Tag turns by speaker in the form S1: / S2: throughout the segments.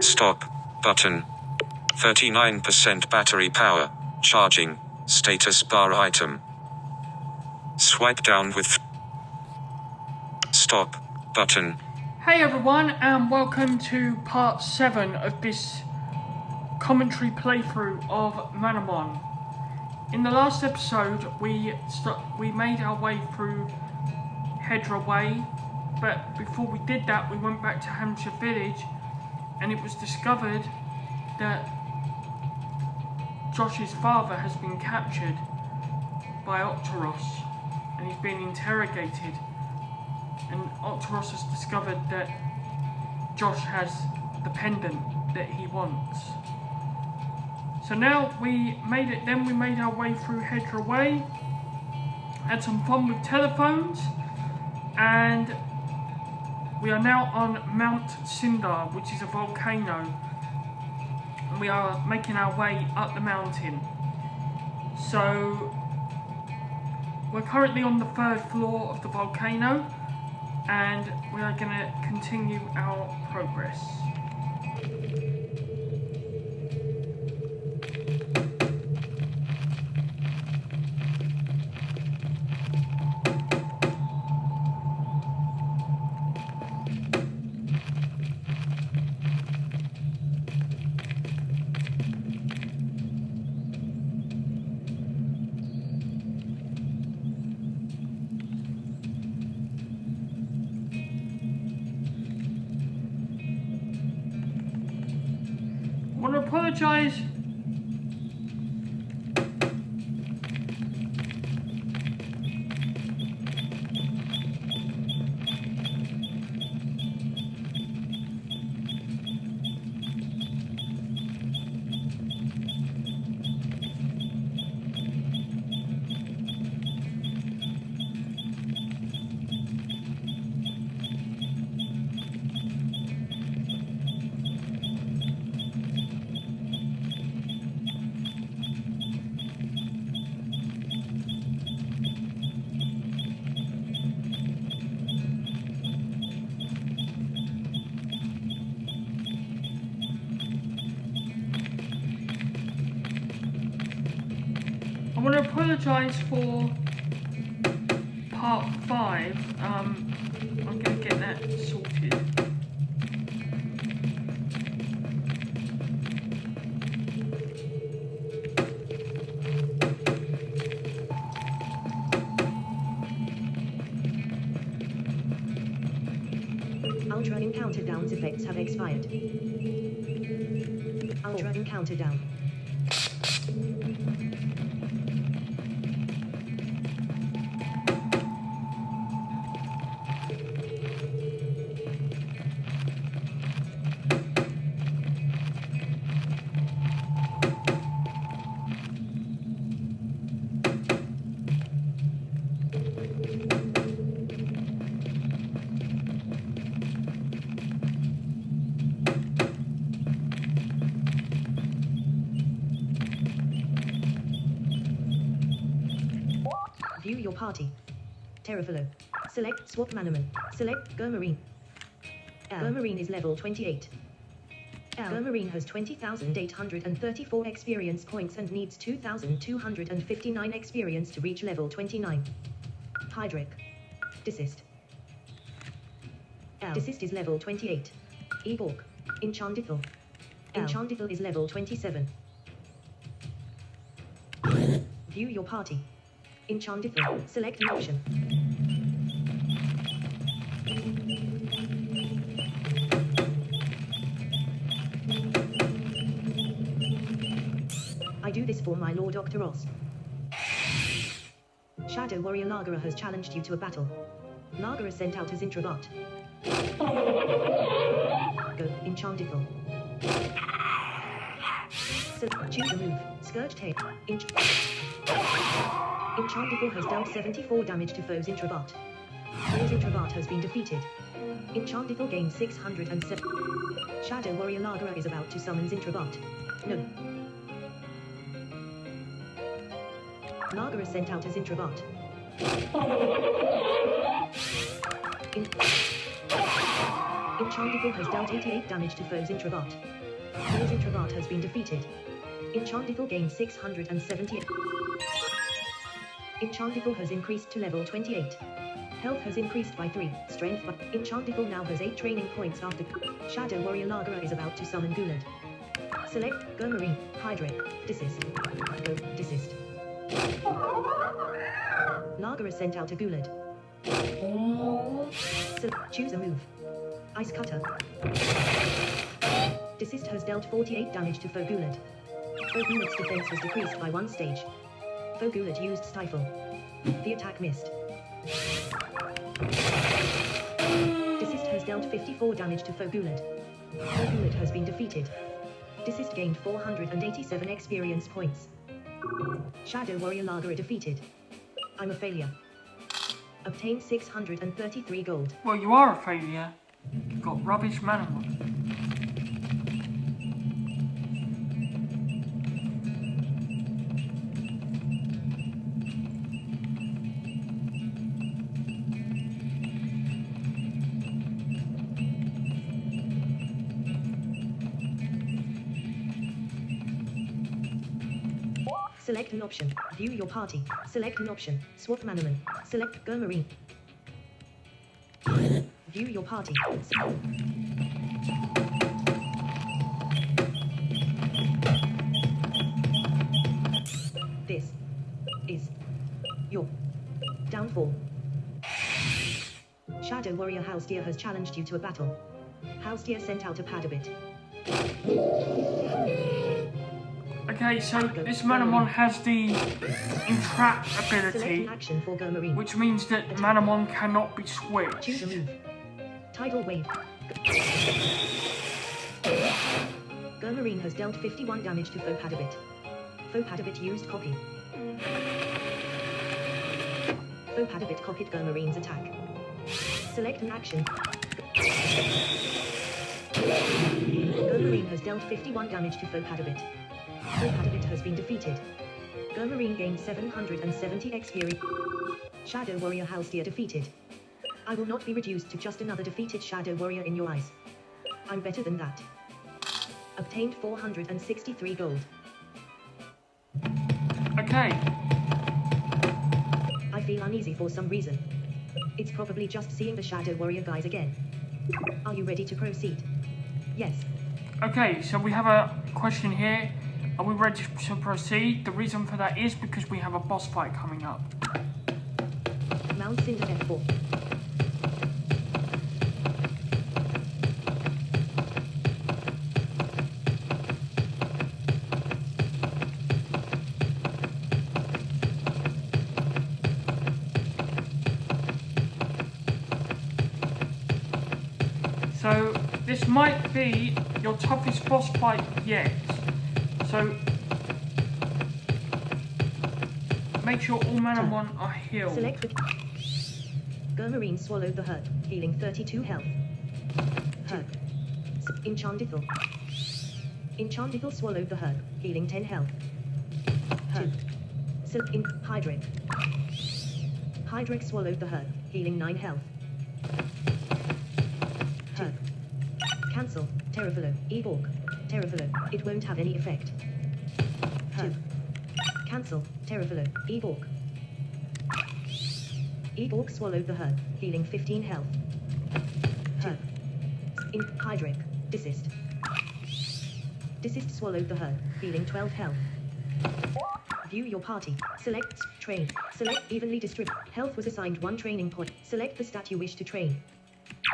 S1: Stop. Button. 39% battery power. Charging. Status bar item. Swipe down with stop. Button.
S2: Hey everyone, and welcome to part 7 of this commentary playthrough of Manamon. In the last episode, we made our way through Hedra Way, but before we did that, we went back to Hampshire Village, and it was discovered that Josh's father has been captured by Octoros, and he's being interrogated. And Octoros has discovered that Josh has the pendant that he wants. So now we made our way through Hedra Way, had some fun with telephones, and we are now on Mount Sindar, which is a volcano, and we are making our way up the mountain. So we're currently on the 3rd floor of the volcano, and we are going to continue our progress. I want to apologise for part 5. I'm going to get that sorted.
S3: Ultra Encounter Down's effects have expired. Ultra Encounter Down. View your party. Terrafillo. Select Swap Manamon. Select Go Marine. Go Marine is level 28. Go Marine has 20,834 experience points and needs 2,259 experience to reach level 29. Hydric. Desist. Desist is level 28. Eborg. Enchantiful. Enchantiful is level 27. View your party. Enchantiful. Select the option. I do this for my Lord Octoros. Shadow Warrior Lagara has challenged you to a battle. Lagara sent out his introvert. Go, Enchantiful. So, choose a move. Scourge Tail. Enchantiful has dealt 74 damage to foes introvert. Foe's introvert has been defeated. Enchantiful gains 607. Shadow Warrior Lagara is about to summon introvert. No. Lagara sent out his introvert. Enchantical has dealt 88 damage to foes Introvert. Foes Introvert has been defeated. Enchantical gained 678. Enchantical has increased to level 28. Health has increased by 3, strength by... Enchantical now has 8 training points after... Shadow Warrior Lagera is about to summon Gulad. Select, Go Marine, Hydra, Desist. Go, Desist. Lagera sent out a Gulad. Choose a move. Ice Cutter. Desist has dealt 48 damage to Foe Gulad. Foe Gulad's defense was decreased by 1 stage. Foe Gulad used Stifle. The attack missed. Desist has dealt 54 damage to Foe Gulad. Foe Gulad has been defeated. Desist gained 487 experience points. Shadow Warrior Lagera defeated. I'm a failure. Obtain 633 gold.
S2: Well, you are a failure. You've got rubbish Manamon.
S3: Select an option. View your party. Select an option. Swap Manamon. Select Go Marine. View your party. This is your downfall. Shadow Warrior Housedeer has challenged you to a battle. Housedeer sent out a Padabit.
S2: Okay, so this Manamon has the Entrap ability,
S3: Action for Go Marine.
S2: which means that Manamon cannot be switched.
S3: Choose a move. Tidal Wave. Go Marine has dealt 51 damage to Foe Padabit. Foe Padabit used Copy. Foe Padabit copied Go Marine's attack. Select an action. Go Marine has dealt 51 damage to Foe Padabit. Foe Padabit has been defeated. Go Marine gained 770 experience. Shadow Warrior Housedeer defeated. I will not be reduced to just another defeated Shadow Warrior in your eyes. I'm better than that. Obtained 463 gold.
S2: Okay.
S3: I feel uneasy for some reason. It's probably just seeing the Shadow Warrior guys again. Are you ready to proceed? Yes.
S2: Okay, so we have a question here. Are we ready to proceed? The reason for that is because we have a boss fight coming up.
S3: Mount Cinder F4.
S2: So this might be your toughest boss fight yet. So make sure all Manamon are healed.
S3: Select the... Go Marine swallowed the herb, healing 32 health. Herb. Enchantical. Enchantical swallowed the herb, healing 10 health. Herb. Hydric. Hydric swallowed the herb, healing 9 health. Herb. Cancel. Terrafillo. Eborg. Terrafillo. It won't have any effect. Herb. Cancel. Terrafillo. Eborg. Eborg swallowed the herb, healing 15 health. Herb. Hydric. Desist. Desist swallowed the herb, healing 12 health. View your party. Select train. Select evenly distribute. Health was assigned 1 training point. Select the stat you wish to train.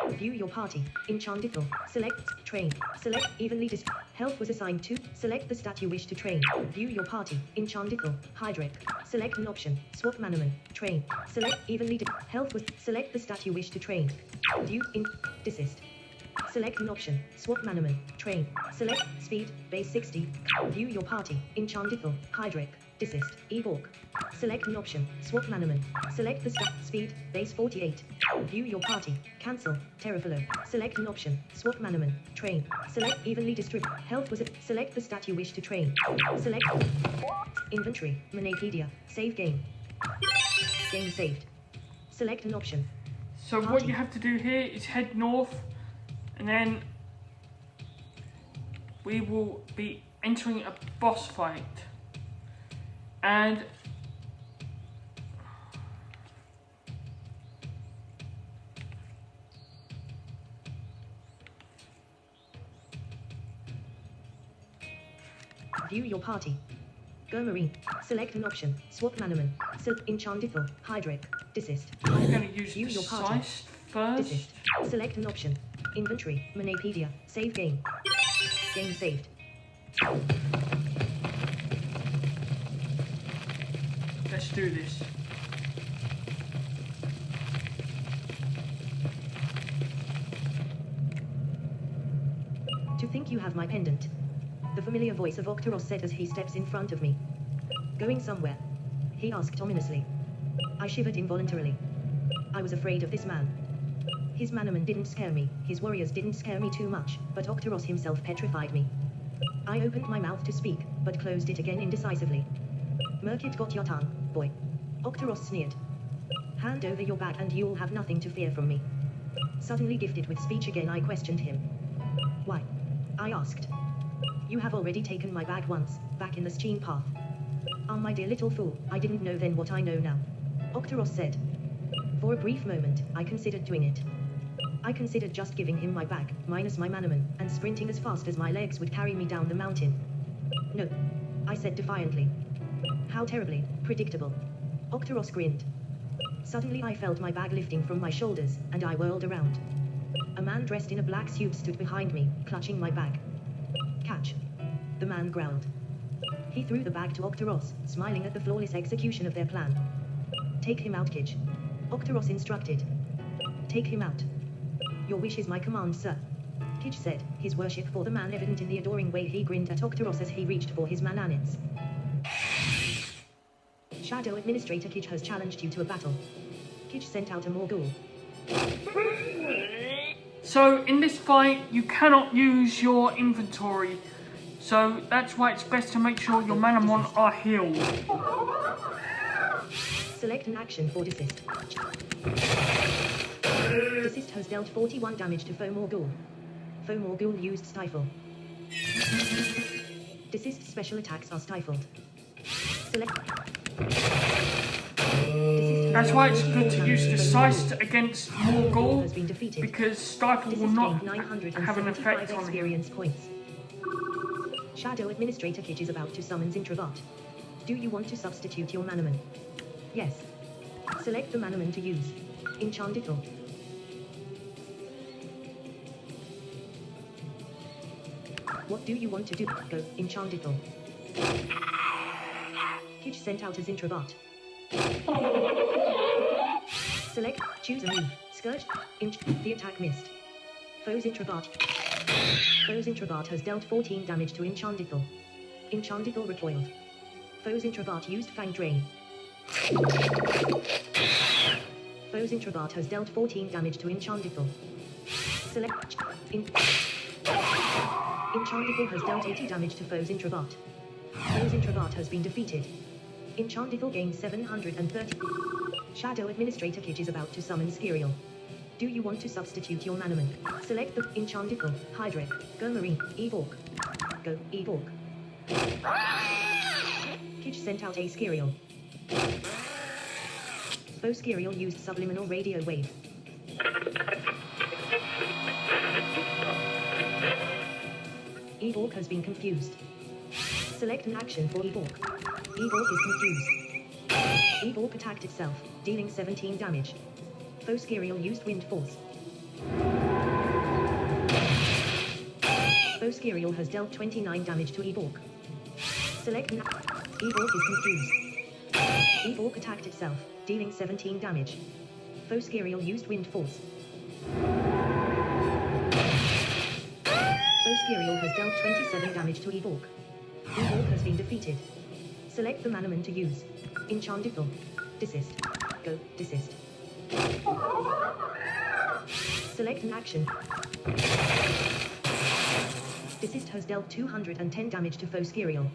S3: View your party. Enchantical. Select train. Select evenly distribute. Health was assigned 2. Select the stat you wish to train. View your party. Enchantical. Hydric. Select an option. Swap Manamon. Train. Select evenly health was select the stat you wish to train. View in desist. Select an option. Swap Manamon. Train. Select speed. Base 60. View your party. Enchantical. Hydric. Desist. Eborg. Select an option. Swap Manamon. Select the stat. Speed. Base 48. View your party. Cancel. Terrafillo. Select an option. Swap Manamon. Train. Select evenly distribute. Health was it. Select the stat you wish to train. Select inventory. Manapedia. Save game. Game saved. Select an option.
S2: So what you have to do here is head north And then we will be entering a boss fight. And
S3: view your party. Go Marine. Select an option. Swap Manamon. Enchantiful. Hydric. Desist.
S2: I'm going to use
S3: View your party.
S2: Decisive first.
S3: Desist. Select an option. Inventory. Manapedia. Save game. Game saved.
S2: Let's do this.
S3: To think you have my pendant. The familiar voice of Octoros said as he steps in front of me. Going somewhere? He asked ominously. I shivered involuntarily. I was afraid of this man. His Manamon didn't scare me, his warriors didn't scare me too much, but Octoros himself petrified me. I opened my mouth to speak, but closed it again indecisively. Merkit got your tongue, boy. Octoros sneered. Hand over your bag and you'll have nothing to fear from me. Suddenly gifted with speech again, I questioned him. Why? I asked. You have already taken my bag once, back in the stream path. Ah, my dear little fool, I didn't know then what I know now. Octoros said. For a brief moment, I considered doing it. I considered just giving him my bag, minus my Manamon, and sprinting as fast as my legs would carry me down the mountain. No, I said defiantly. How terribly predictable. Octoros grinned. Suddenly I felt my bag lifting from my shoulders, and I whirled around. A man dressed in a black suit stood behind me, clutching my bag. Catch. The man growled. He threw the bag to Octoros, smiling at the flawless execution of their plan. Take him out, Kij. Octoros instructed. Take him out. Your wish is my command, sir. Kij said, his worship for the man evident in the adoring way he grinned at Octoros as he reached for his mananets. Shadow Administrator Kij has challenged you to a battle. Kij sent out a Morgul.
S2: So in this fight, you cannot use your inventory. So that's why it's best to make sure your Manamon are healed.
S3: Select an action for desist. Desist has dealt 41 damage to Foe Morgul. Foe Morgul used Stifle. Desist special attacks are stifled. Select.
S2: That's why it's good to use Decisive against Morgul,
S3: Has been defeated.
S2: because Stifle will
S3: Desist
S2: not
S3: gained
S2: have an
S3: 975
S2: effect on him.
S3: experience points. Shadow Administrator Kij is about to summon Introvert. Do you want to substitute your Manamon? Yes. Select the Manamon to use. Enchantiful. What do you want to do? Go, Enchantiful. Kij sent out as Introvert. Select, choose a move. Scourge, the attack missed. Foe's Introvert. Foe's Introvert has dealt 14 damage to Enchantiful. Enchantiful recoiled. Foe's Introvert used Fang Drain. Foe's Introvert has dealt 14 damage to Enchantiful. Select, Enchantiful has dealt 80 damage to Foe's Introvert. Foe's Introvert has been defeated. Enchantiful gained 730. Shadow Administrator Kij is about to summon Skiriel. Do you want to substitute your Manamon? Select the Enchantiful, Hydric, Go Marine, Evolk. Go, Evolk. Kij sent out a Skiriel. Foe Skiriel used Subliminal Radio Wave. Evolk has been confused. Select an action for Evolk. Evolk is confused. Evolk attacked itself, dealing 17 damage. Foe Skiriel used Wind Force. Foe Skiriel has dealt 29 damage to Evolk. Select an Evolk is confused. Evolk attacked itself, dealing 17 damage. Foe Skiriel used Wind Force. Foe Skiriel has dealt 27 damage to Evolk. Evolk has been defeated. Select the Manamon to use. Enchantiful. Desist. Go, desist. Select an action. Desist has dealt 210 damage to Foe Skiriel.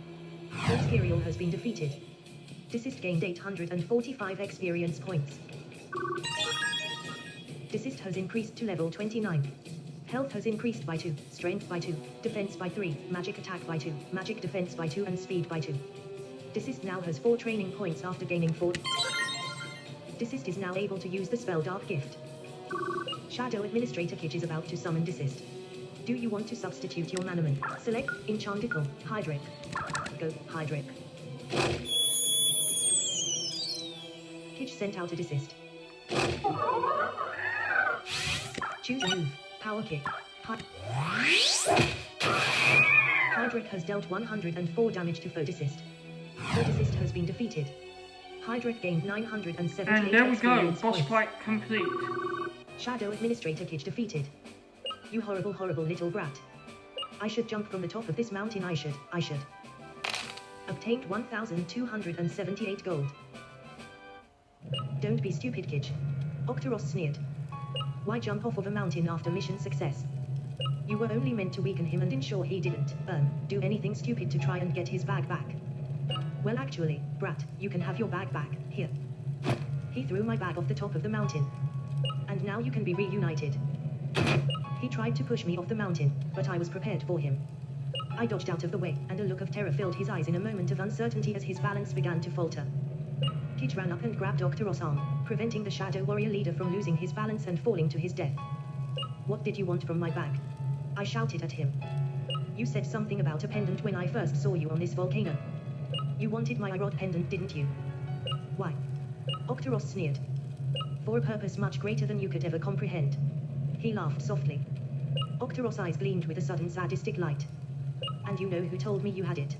S3: Foe Skiriel has been defeated. Desist gained 845 experience points. Desist has increased to level 29. Health has increased by 2, strength by 2, defense by 3, magic attack by 2, magic defense by 2 and speed by 2. Desist now has 4 training points after gaining 4. Desist is now able to use the spell Dark Gift. Shadow Administrator Kitch is about to summon Desist. Do you want to substitute your Manamon? Select Enchantical, Hydric. Go, Hydric. Kitch sent out a Desist. Choose a move. Power Kick. Hydric has dealt 104 damage to foe Desist. Foe Desist has been defeated. Hydric gained 978
S2: And there we go,
S3: experience
S2: boss
S3: points.
S2: fight complete.
S3: Shadow Administrator Kitch defeated. You horrible, horrible little brat. I should jump from the top of this mountain, I should. Obtained 1,278 gold. Don't be stupid, Kitch. Octoros sneered. Why jump off of a mountain after mission success? You were only meant to weaken him and ensure he didn't, do anything stupid to try and get his bag back. Well actually, brat, you can have your bag back, here. He threw my bag off the top of the mountain. And now you can be reunited. He tried to push me off the mountain, but I was prepared for him. I dodged out of the way, and a look of terror filled his eyes in a moment of uncertainty as his balance began to falter. Kitch ran up and grabbed Octoros' arm, preventing the Shadow Warrior leader from losing his balance and falling to his death. What did you want from my bag? I shouted at him. You said something about a pendant when I first saw you on this volcano. You wanted my rod pendant, didn't you? Why? Octoros sneered. For a purpose much greater than you could ever comprehend. He laughed softly. Octoros' eyes gleamed with a sudden sadistic light. And you know who told me you had it?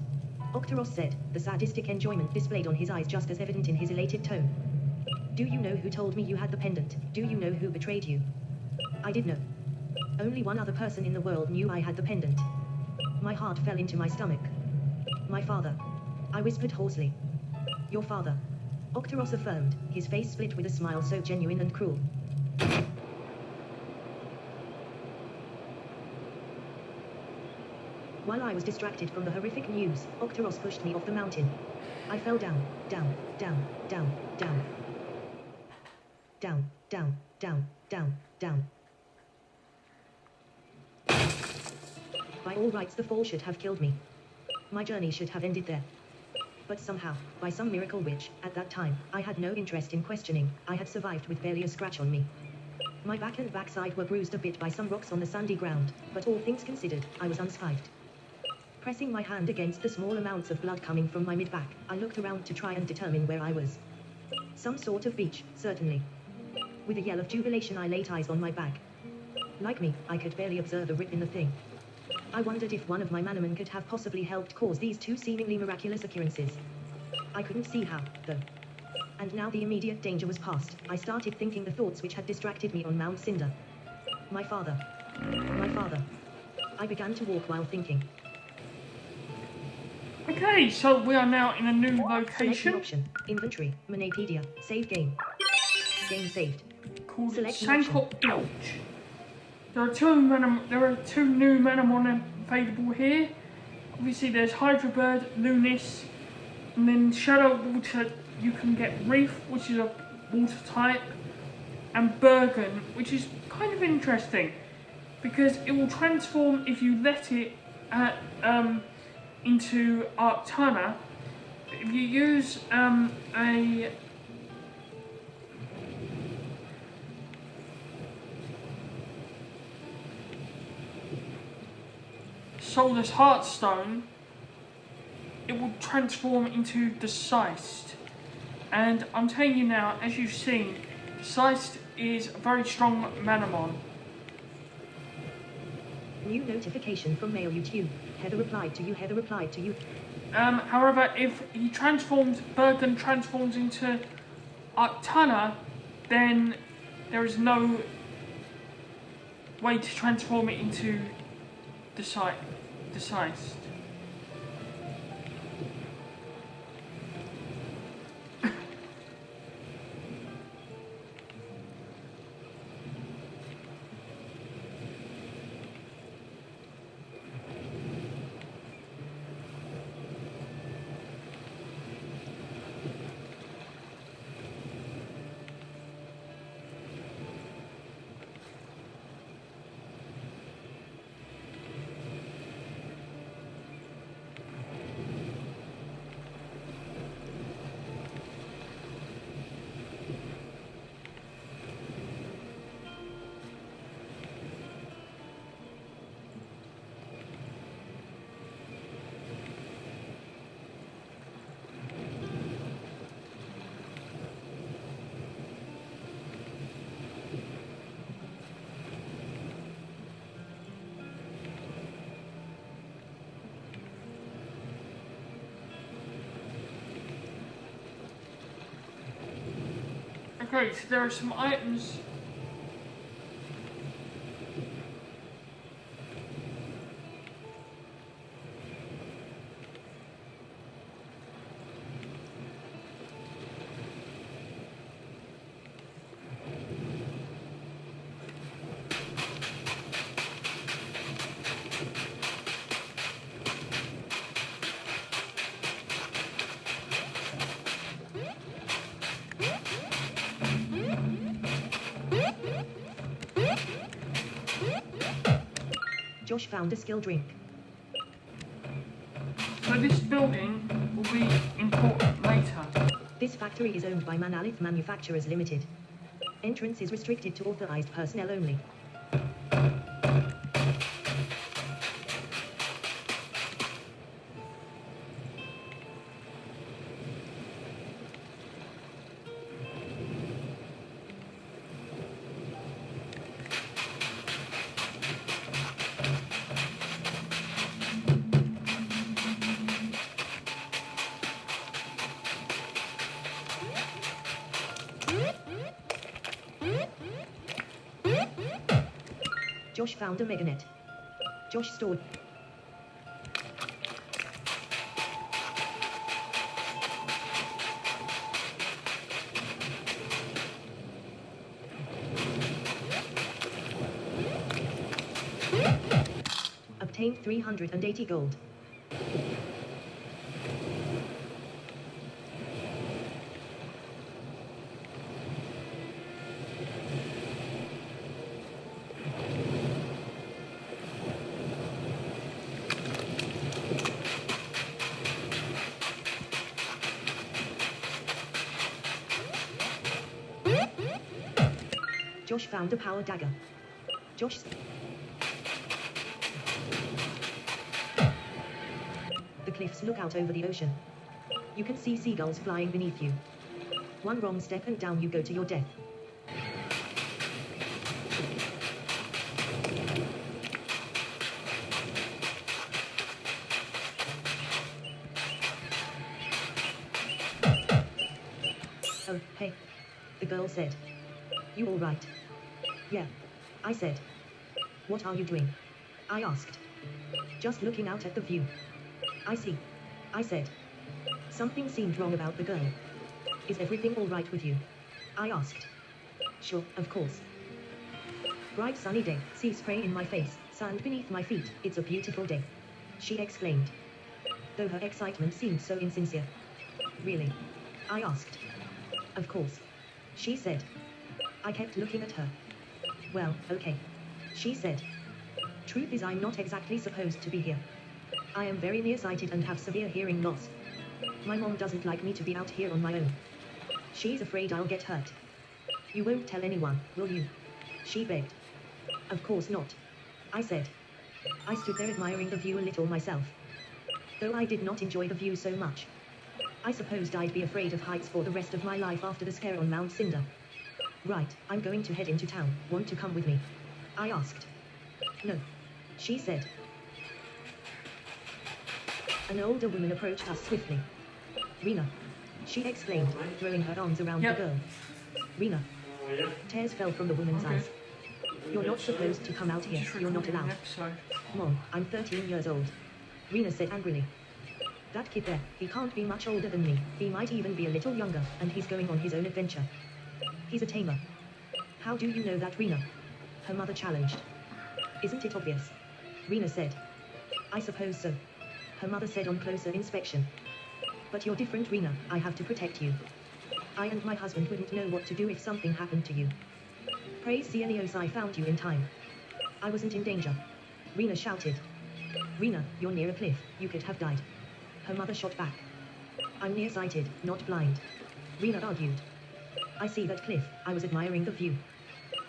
S3: Octoros said, the sadistic enjoyment displayed on his eyes just as evident in his elated tone. Do you know who told me you had the pendant? Do you know who betrayed you? I did know. Only one other person in the world knew I had the pendant. My heart fell into my stomach. My father. I whispered hoarsely. Your father. Octoros affirmed, his face split with a smile so genuine and cruel. While I was distracted from the horrific news, Octoros pushed me off the mountain. I fell down, down, down, down, down. Down, down, down, down, down. By all rights, the fall should have killed me. My journey should have ended there. But somehow, by some miracle which, at that time, I had no interest in questioning, I had survived with barely a scratch on me. My back and backside were bruised a bit by some rocks on the sandy ground, but all things considered, I was unscathed. Pressing my hand against the small amounts of blood coming from my mid-back, I looked around to try and determine where I was. Some sort of beach, certainly. With a yell of jubilation, I laid eyes on my bag. Like me, I could barely observe a rip in the thing. I wondered if one of my Manamon could have possibly helped cause these two seemingly miraculous occurrences. I couldn't see how, though. And now the immediate danger was past, I started thinking the thoughts which had distracted me on Mount Cinder. My father. My father. I began to walk while thinking.
S2: Okay, so we are now in a new
S3: Select
S2: location
S3: an option. Inventory. Manapedia. Save game. Game saved.
S2: called
S3: select an
S2: Sankop Bilge. There are two new Manamon available here. Obviously there's Hydra Lunis, and then Shadow Water you can get Reef, which is a water type, and Bergen, which is kind of interesting because it will transform if you let it into Arctana. If you use a Soulless Heartstone, it will transform into the Seist. And I'm telling you now, as you've seen, Seist is a very strong Manamon.
S3: New notification from Mail YouTube. Heather replied to you. Heather replied to you.
S2: However, if he Bergen transforms into Arctana, then there is no way to transform it into the Seist. Okay, so there are some items.
S3: Josh found a skill drink.
S2: So this building will be important later.
S3: This factory is owned by Manalith Manufacturers Limited. Entrance is restricted to authorized personnel only. Josh found a meganet. Josh stored. Obtained 380 gold. Josh found a power dagger. Josh. The cliffs look out over the ocean. You can see seagulls flying beneath you. One wrong step and down you go to your death. Oh, hey. The girl said. You all right? Yeah. I said. What are you doing? I asked. Just looking out at the view. I see. I said. Something seemed wrong about the girl. Is everything all right with you? I asked. Sure, of course. Bright sunny day, sea spray in my face, sand beneath my feet, it's a beautiful day. She exclaimed. Though her excitement seemed so insincere. Really? I asked. Of course. She said. I kept looking at her. Well, okay. She said. Truth is, I'm not exactly supposed to be here. I am very nearsighted and have severe hearing loss. My mom doesn't like me to be out here on my own. She's afraid I'll get hurt. You won't tell anyone, will you? She begged. Of course not. I said. I stood there admiring the view a little myself. Though I did not enjoy the view so much. I supposed I'd be afraid of heights for the rest of my life after the scare on Mount Cinder. Right, I'm going to head into town. Want to come with me? I asked. No. She said. An older woman approached us swiftly. Rena. She exclaimed, throwing her arms around the girl. Rena. Tears fell from the woman's eyes. You're not supposed to come out here. You're not allowed. Mom, I'm 13 years old. Rena said angrily. That kid there, he can't be much older than me. He might even be a little younger, and he's going on his own adventure. He's a tamer. How do you know that, Rena? Her mother challenged. Isn't it obvious? Rena said. I suppose so. Her mother said on closer inspection. But you're different, Rena. I have to protect you. I and my husband wouldn't know what to do if something happened to you. Praise Celios, I found you in time. I wasn't in danger. Rena shouted. Rena, you're near a cliff. You could have died. Her mother shot back. I'm nearsighted, not blind. Rena argued. I see that cliff. I was admiring the view.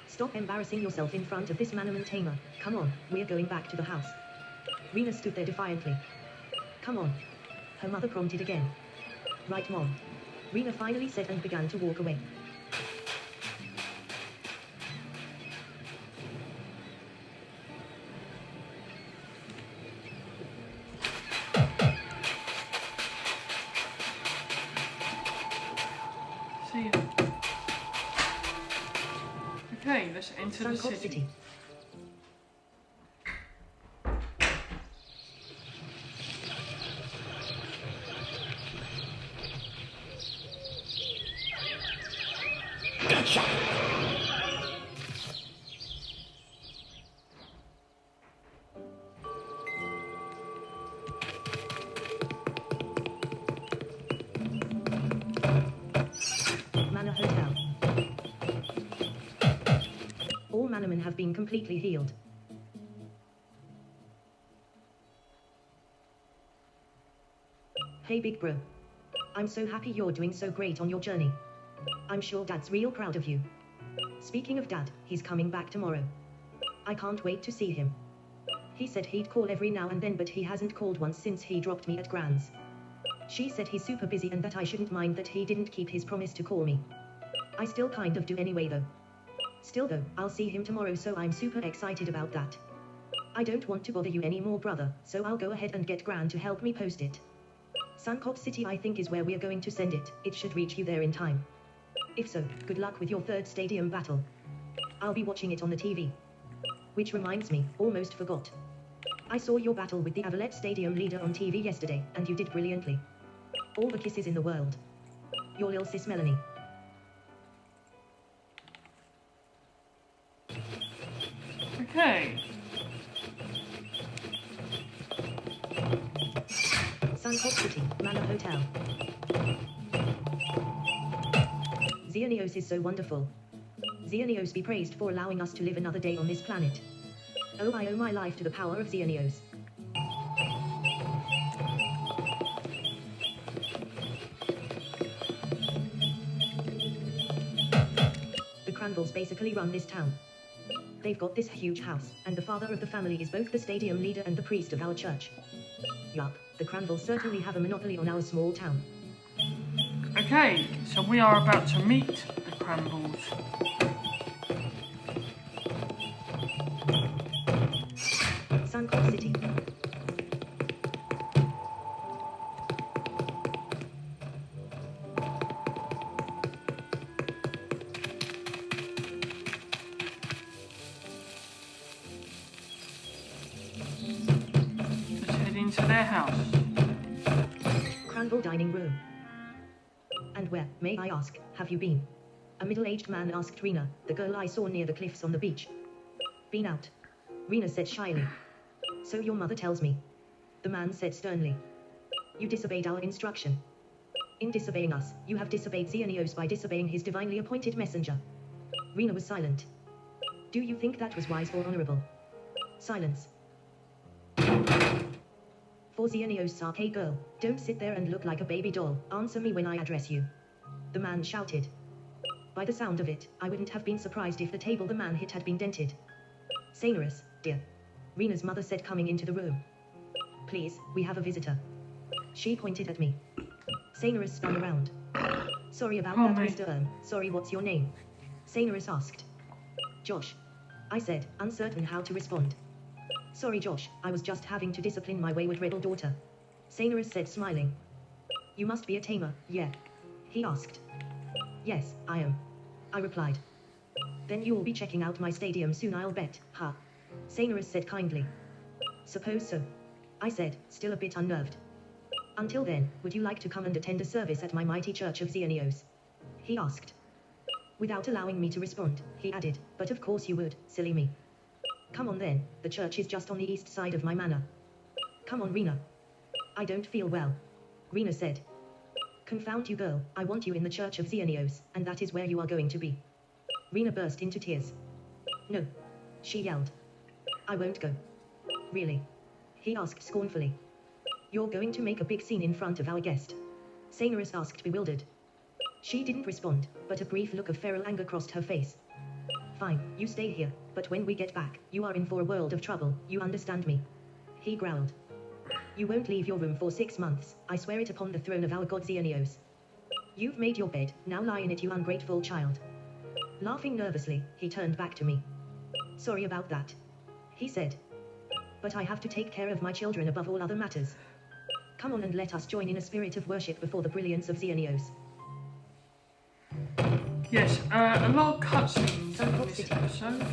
S3: Stop embarrassing yourself in front of this Manamon tamer. Come on, we're going back to the house. Rena stood there defiantly. Come on. Her mother prompted again. Right, Mom. Rena finally said and began to walk away.
S2: See you. Okay, let's enter the
S3: Sunkop
S2: city.
S3: Manor Hotel. All Manamon have been completely healed. Hey big bro. I'm so happy you're doing so great on your journey. I'm sure Dad's real proud of you. Speaking of Dad, he's coming back tomorrow. I can't wait to see him. He said he'd call every now and then, but he hasn't called once since he dropped me at Gran's. She said he's super busy and that I shouldn't mind that he didn't keep his promise to call me. I still kind of do anyway though. Still though, I'll see him tomorrow, so I'm super excited about that. I don't want to bother you anymore, brother, so I'll go ahead and get Gran to help me post it. Sunkop City I think is where we're going to send it. It should reach you there in time. If so, good luck with your third stadium battle. I'll be watching it on the TV. Which reminds me, almost forgot. I saw your battle with the Avalet Stadium leader on TV yesterday, and you did brilliantly. All the kisses in the world. Your lil sis Melanie.
S2: Okay.
S3: Sunkop City, Manor Hotel. Xenios is so wonderful. Xenios be praised for allowing us to live another day on this planet. Oh, I owe my life to the power of Xenios. The Crandalls basically run this town. They've got this huge house, and the father of the family is both the stadium leader and the priest of our church. Yup, the Crandalls certainly have a monopoly on our small town.
S2: Okay, so we are about to meet the Crandalls.
S3: Sunkop City.
S2: Let's head into their house.
S3: Crandall dining room. And where, may I ask, have you been? A middle-aged man asked Rena, the girl I saw near the cliffs on the beach. Been out. Rena said shyly. So your mother tells me. The man said sternly. You disobeyed our instruction. In disobeying us, you have disobeyed Xenios by disobeying his divinely appointed messenger. Rena was silent. Do you think that was wise or honorable? Silence. For Xenios' sake, hey girl, don't sit there and look like a baby doll. Answer me when I address you. The man shouted. By the sound of it, I wouldn't have been surprised if the table the man hit had been dented. Xenios, dear. Rena's mother said, coming into the room. Please, we have a visitor. She pointed at me. Xenios spun around. Sorry about that, Mr. Sorry, what's your name? Xenios asked. Josh. I said, uncertain how to respond. Sorry, Josh, I was just having to discipline my wayward rebel daughter. Xenios said, smiling. You must be a tamer, yeah? He asked. Yes, I am. I replied. Then you'll be checking out my stadium soon, I'll bet, huh? Xenios said kindly. Suppose so. I said, still a bit unnerved. Until then, would you like to come and attend a service at my mighty Church of Xenios? He asked. Without allowing me to respond, he added, but of course you would, silly me. Come on then, the church is just on the east side of my manor. Come on, Rena. I don't feel well. Rena said. Confound you, girl, I want you in the Church of Xenios, and that is where you are going to be. Rena burst into tears. No. She yelled. I won't go. Really? He asked scornfully. You're going to make a big scene in front of our guest. Xenios asked, bewildered. She didn't respond, but a brief look of feral anger crossed her face. Fine, you stay here, but when we get back, you are in for a world of trouble, you understand me? He growled. You won't leave your room for 6 months, I swear it upon the throne of our god Xenios. You've made your bed, now lie in it, you ungrateful child. Laughing nervously, he turned back to me. Sorry about that. He said. But I have to take care of my children above all other matters. Come on and let us join in a spirit of worship before the brilliance of Xenios.
S2: Yes, a lot of cutscenes in
S3: Unbox
S2: this
S3: it.
S2: episode.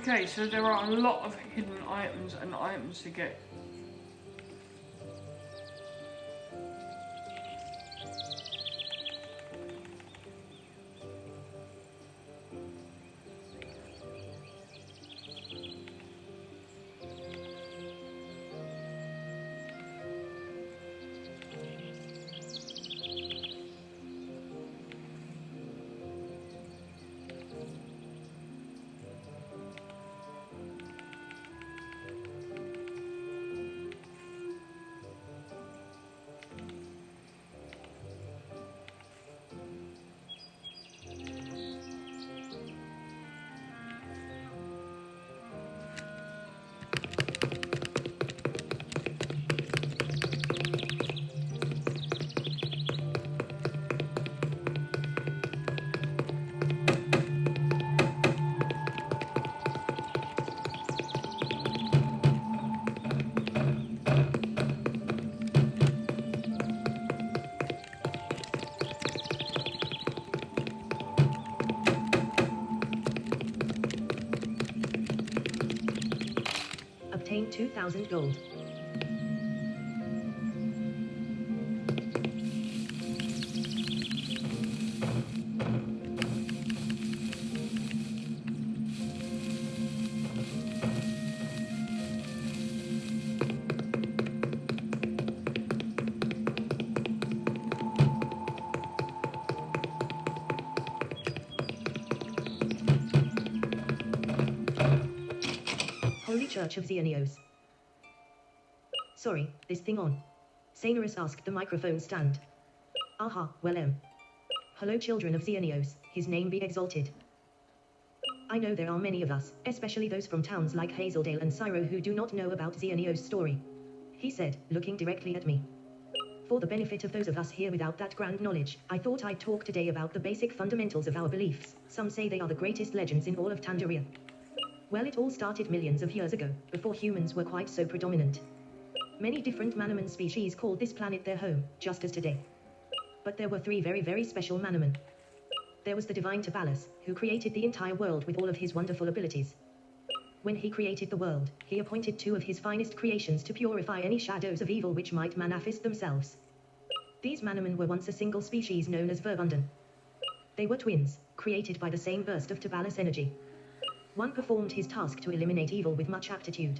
S2: Okay, so there are a lot of hidden items and items to get.
S3: Obtain 2,000 gold. Holy Church of Xenios. Sorry, this thing on. Sanorus asked the microphone stand. Aha, well Hello children of Xenios, his name be exalted. I know there are many of us, especially those from towns like Hazeldale and Syro who do not know about Xenios' story. He said, looking directly at me. For the benefit of those of us here without that grand knowledge, I thought I'd talk today about the basic fundamentals of our beliefs. Some say they are the greatest legends in all of Tandaria. Well, it all started millions of years ago, before humans were quite so predominant. Many different Manamon species called this planet their home, just as today. But there were three very, very special Manamon. There was the divine Tabalas, who created the entire world with all of his wonderful abilities. When he created the world, he appointed two of his finest creations to purify any shadows of evil which might manifest themselves. These Manamon were once a single species known as Verbundan. They were twins, created by the same burst of Tabalas energy. One performed his task to eliminate evil with much aptitude.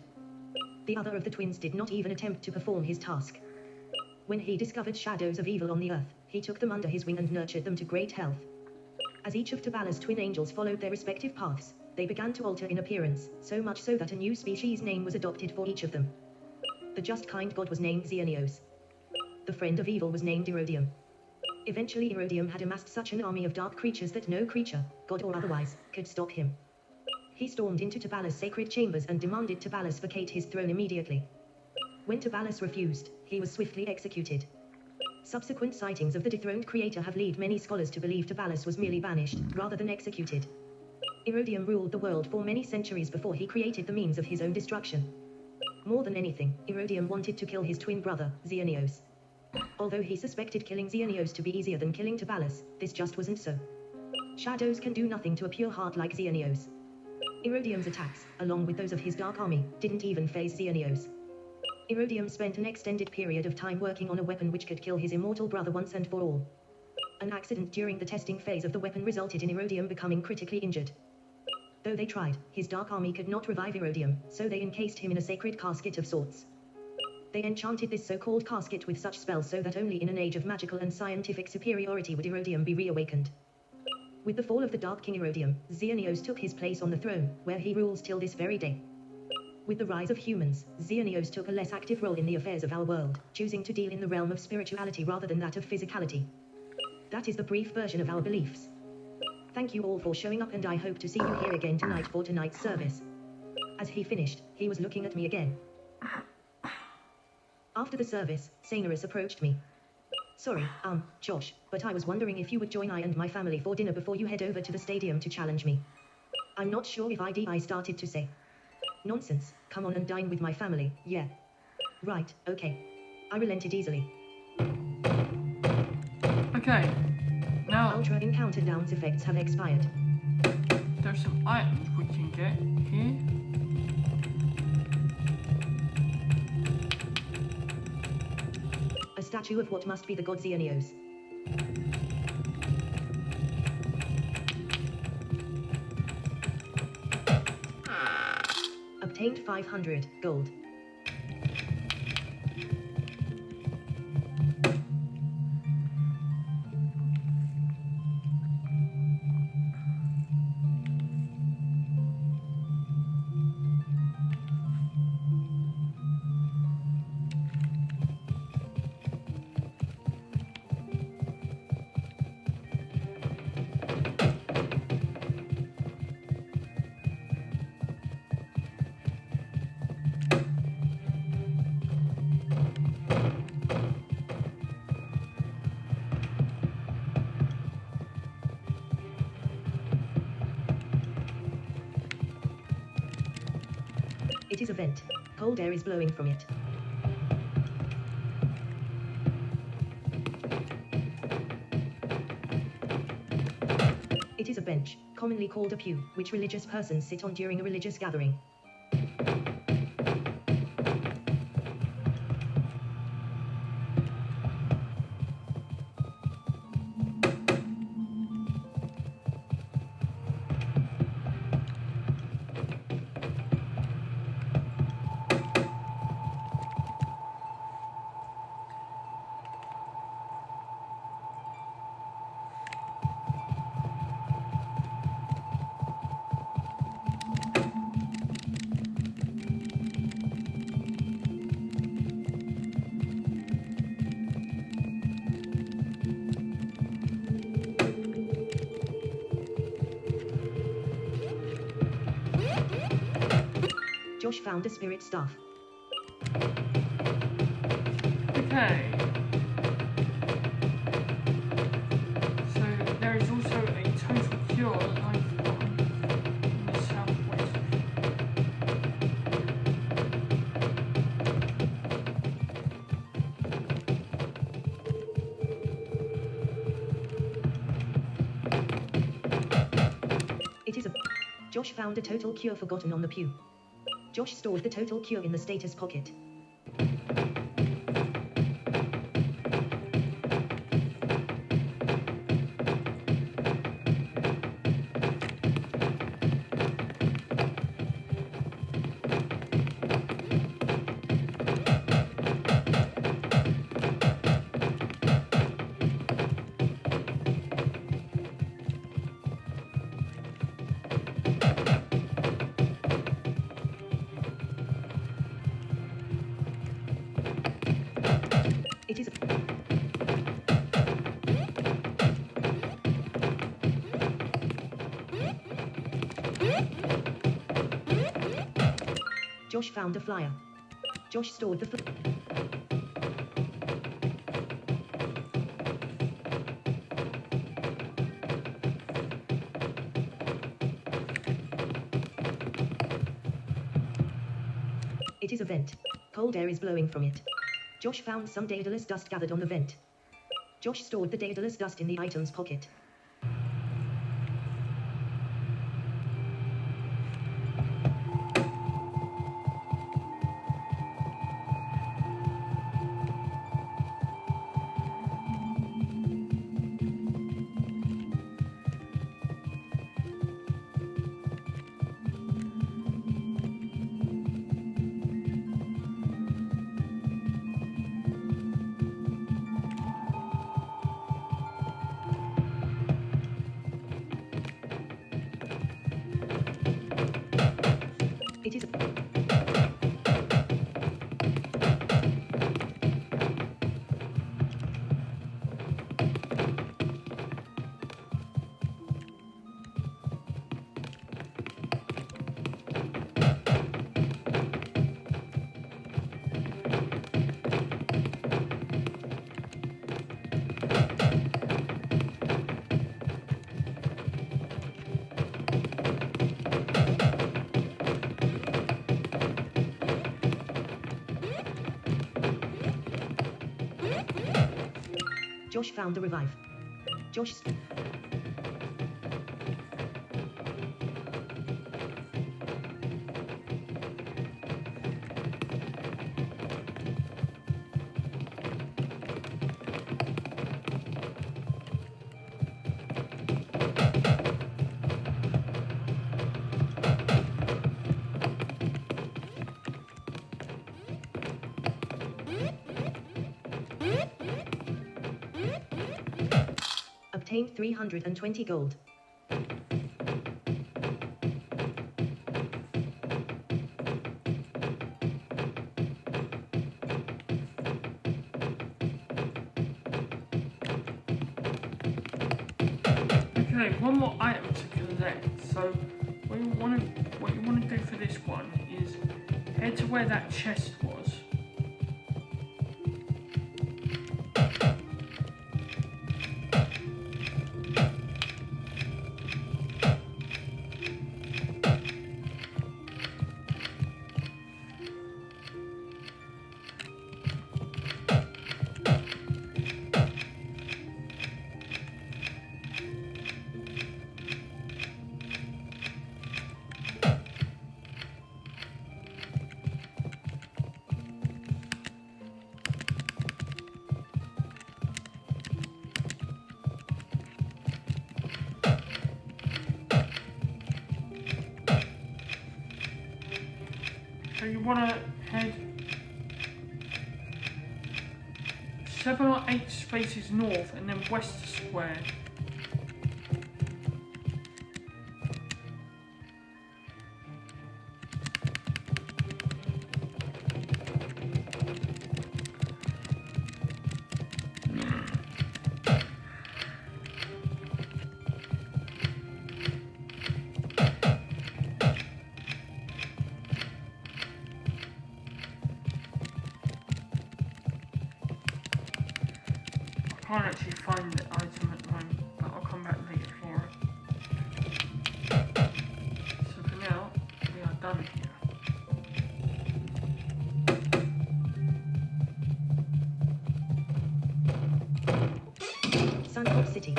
S3: The other of the twins did not even attempt to perform his task. When he discovered shadows of evil on the earth, he took them under his wing and nurtured them to great health. As each of Tabalas' twin angels followed their respective paths, they began to alter in appearance, so much so that a new species name was adopted for each of them. The just kind god was named Xenios. The friend of evil was named Erodium. Eventually Erodium had amassed such an army of dark creatures that no creature, god or otherwise, could stop him. He stormed into Tabalas' sacred chambers and demanded Tabalas vacate his throne immediately. When Tabalas refused, he was swiftly executed. Subsequent sightings of the dethroned creator have led many scholars to believe Tabalas was merely banished, rather than executed. Erodium ruled the world for many centuries before he created the means of his own destruction. More than anything, Erodium wanted to kill his twin brother, Xenios. Although he suspected killing Xenios to be easier than killing Tabalas, this just wasn't so. Shadows can do nothing to a pure heart like Xenios. Erodium's attacks, along with those of his dark army, didn't even faze Xenios. Erodium spent an extended period of time working on a weapon which could kill his immortal brother once and for all. An accident during the testing phase of the weapon resulted in Erodium becoming critically injured. Though they tried, his dark army could not revive Erodium, so they encased him in a sacred casket of sorts. They enchanted this so-called casket with such spells so that only in an age of magical and scientific superiority would Erodium be reawakened. With the fall of the Dark King Erodium, Xenios took his place on the throne, where he rules till this very day. With the rise of humans, Xenios took a less active role in the affairs of our world, choosing to deal in the realm of spirituality rather than that of physicality. That is the brief version of our beliefs. Thank you all for showing up, and I hope to see you here again tonight for tonight's service. As he finished, he was looking at me again. After the service, Sainurus approached me. Sorry, Josh, but I was wondering if you would join I and my family for dinner before you head over to the stadium to challenge me. I'm not sure if I started to say. Nonsense, come on and dine with my family, yeah. Right, okay. I relented easily.
S2: Okay, now
S3: Ultra encounter downs effects have expired.
S2: there's some items we can get here.
S3: A statue of what must be the god Xenios. Obtained 500 gold. It is a vent. Cold air is blowing from it. It is a bench, commonly called a pew, which religious persons sit on during a religious gathering. Josh found a spirit staff.
S2: Okay. So there is also a total cure that I've got in the southwest.
S3: It is a... Josh found a total cure forgotten on the pew. Josh stored the total cure in the status pocket. It is a... Josh found a flyer. Josh stored the It is a vent. Cold air is blowing from it. Josh found some Daedalus dust gathered on the vent. Josh stored the Daedalus dust in the item's pocket. Josh found the revive. Josh. Obtained 320 gold.
S2: Okay, one more item to collect. So what you want to do for this one is head to where that chest was. So you want to head 7 or 8 spaces north and then west to square. I can't actually find the item at the moment, but I'll come back later for it. So for now, we are done here.
S3: Sandbox City.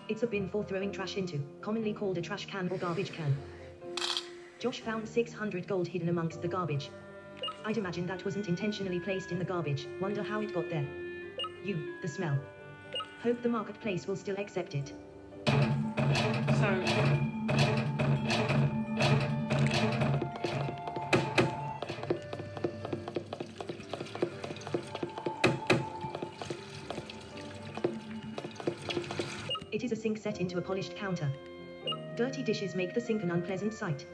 S3: It's a bin for throwing trash into, commonly called a trash can or garbage can. Josh found 600 gold hidden amongst the garbage. I'd imagine that wasn't intentionally placed in the garbage. Wonder how it got there. The smell. Hope the marketplace will still accept it.
S2: So
S3: it is a sink set into a polished counter. Dirty dishes make the sink an unpleasant sight.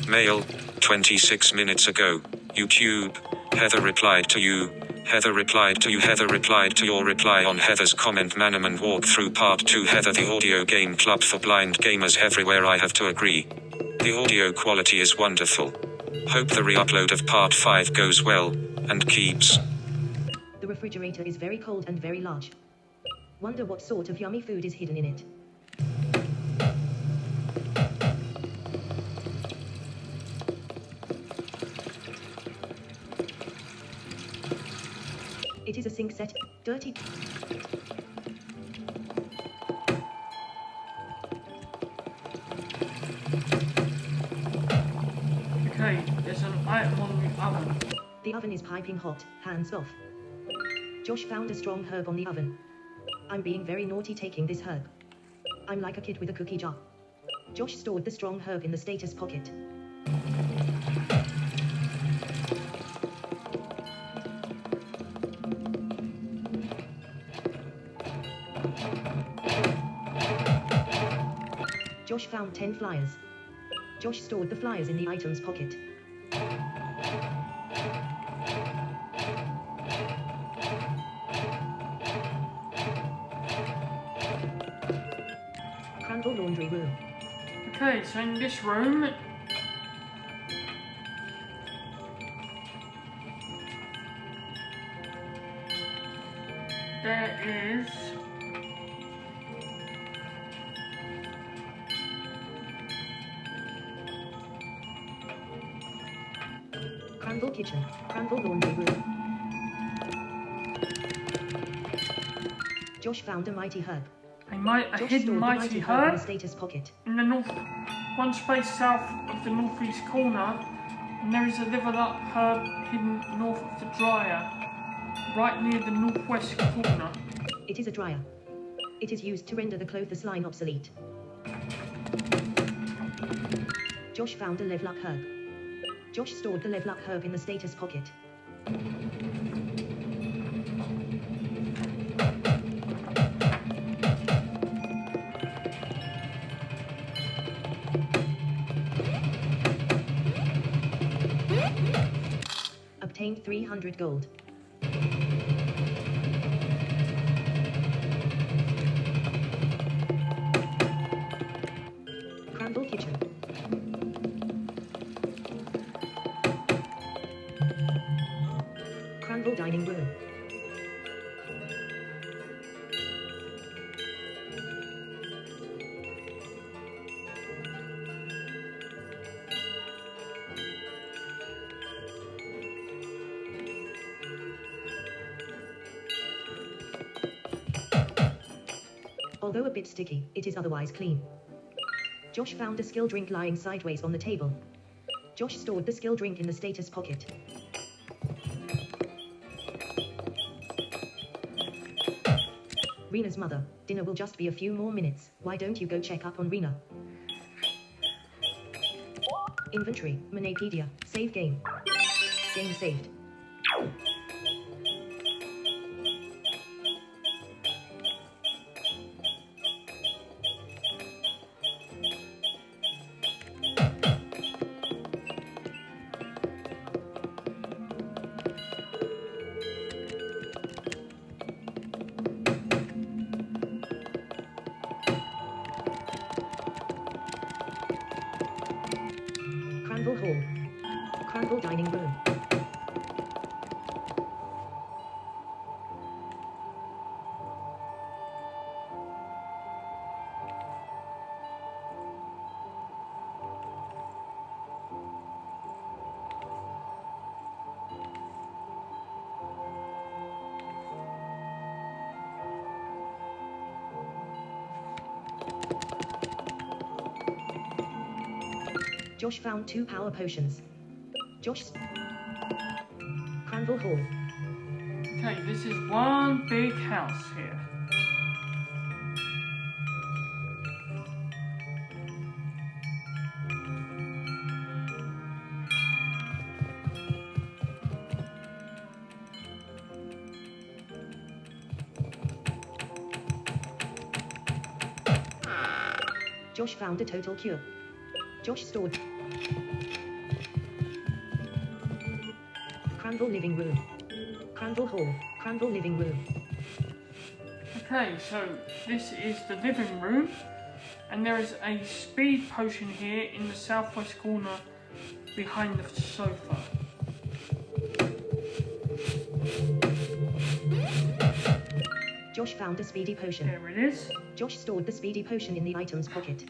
S1: Mail, 26 minutes ago. YouTube. Heather replied to you. Heather replied to you. Heather replied to your reply on Heather's comment. Manamon walkthrough part 2. Heather, the audio game club for blind gamers everywhere. I have to agree. The audio quality is wonderful. Hope the re-upload of part 5 goes well, and keeps.
S3: The refrigerator is very cold and very large. Wonder what sort of yummy food is hidden in it. is a sink set. Dirty.
S2: Okay, there's an item on the oven.
S3: The oven is piping hot, hands off. Josh found a strong herb on the oven. I'm being very naughty taking this herb. I'm like a kid with a cookie jar. Josh stored the strong herb in the status pocket. Josh found 10 flyers. Josh stored the flyers in the items pocket. Crandall laundry room.
S2: Okay, so in this room, there is
S3: Crandall kitchen. Crandall laundry room. Josh found a mighty herb.
S2: a
S3: Josh
S2: hidden
S3: stored the
S2: mighty
S3: in the
S2: herb
S3: status pocket.
S2: in the north, one space south of the northeast corner, and there is a liver up herb hidden north of the dryer, right near the northwest corner.
S3: It is a dryer. It is used to render the clothes line obsolete. Josh found a level up herb. Josh stored the level up herb in the status pocket. Obtained 300 gold. Crandall kitchen. Crandall dining room. Although a bit sticky, it is otherwise clean. Josh found a skill drink lying sideways on the table. Josh stored the skill drink in the status pocket. Rena's mother, dinner will just be a few more minutes. Why don't you go check up on Rena? Inventory, Manapedia, save game. Game saved. Cranville Hall. Cranville Dining Room. Josh found 2 power potions. Josh. Cranville Hall.
S2: Okay, this is one big house here.
S3: Josh found a total cure. Josh stored. Cranville Living Room. Cranville Hall. Cranville Living Room.
S2: Okay, so this is the living room, and there is a speed potion here in the southwest corner behind the sofa.
S3: Josh found a speedy potion.
S2: There it is.
S3: Josh stored the speedy potion in the items pocket.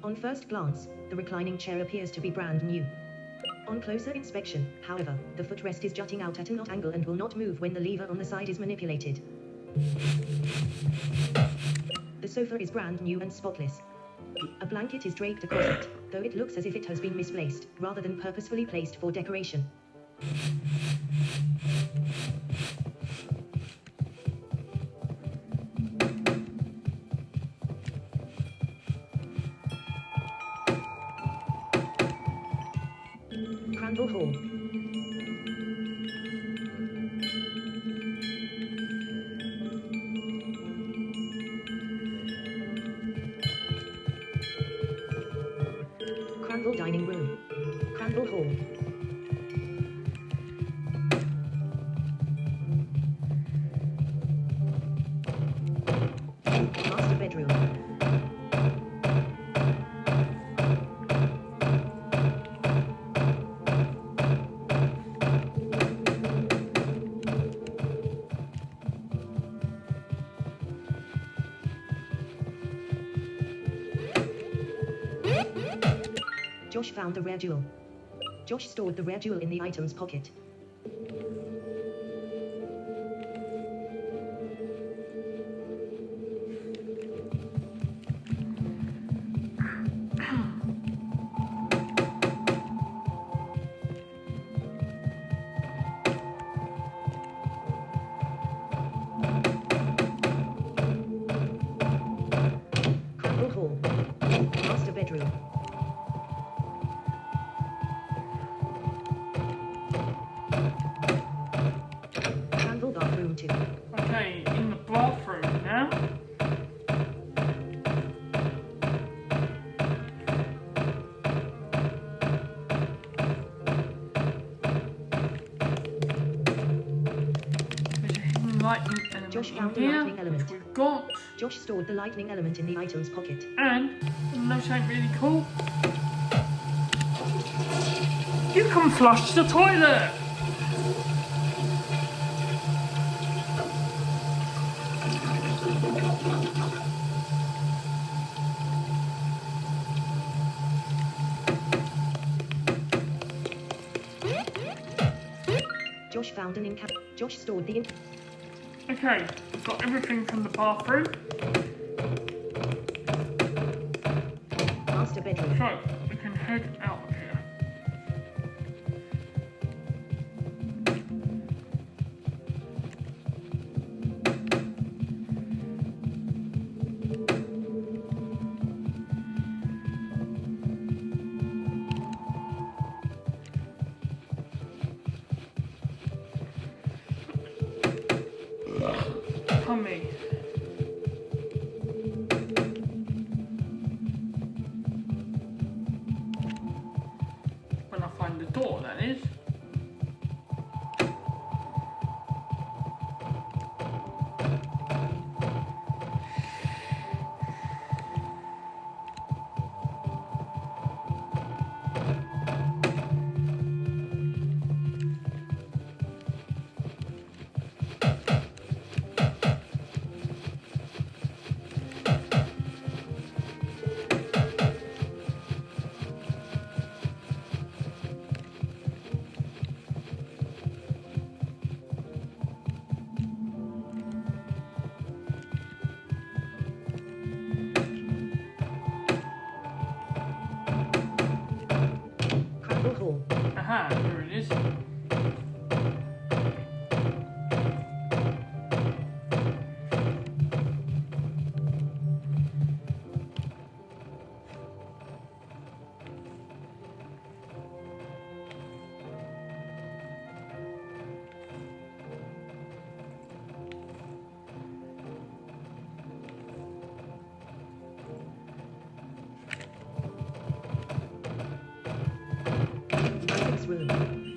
S3: On first glance, the reclining chair appears to be brand new. On closer inspection, however, the footrest is jutting out at an odd angle and will not move when the lever on the side is manipulated. The sofa is brand new and spotless. A blanket is draped across it, though it looks as if it has been misplaced, rather than purposefully placed for decoration. Crandall Hall. Crandall Dining Room. Crandall Hall. Master bedroom. Josh found the rare jewel. Josh stored the rare jewel in the item's pocket. Crandall Hall. Master bedroom. Crandall bathroom 2.
S2: Okay, in the bathroom now. There's a hidden lightning element
S3: Josh
S2: in
S3: found the
S2: here,
S3: lightning element.
S2: which we've got.
S3: Josh stored the lightning element in the item's pocket.
S2: And, you know something really cool? You can flush the toilet!
S3: Josh found an Josh stored the
S2: Okay, we've got everything from the bathroom.
S3: master bedroom.
S2: So, we can head out of here. Tummy. When I find the door, that is.
S3: Crandall Hall.
S2: Aha, here it is.
S3: Isaac's room.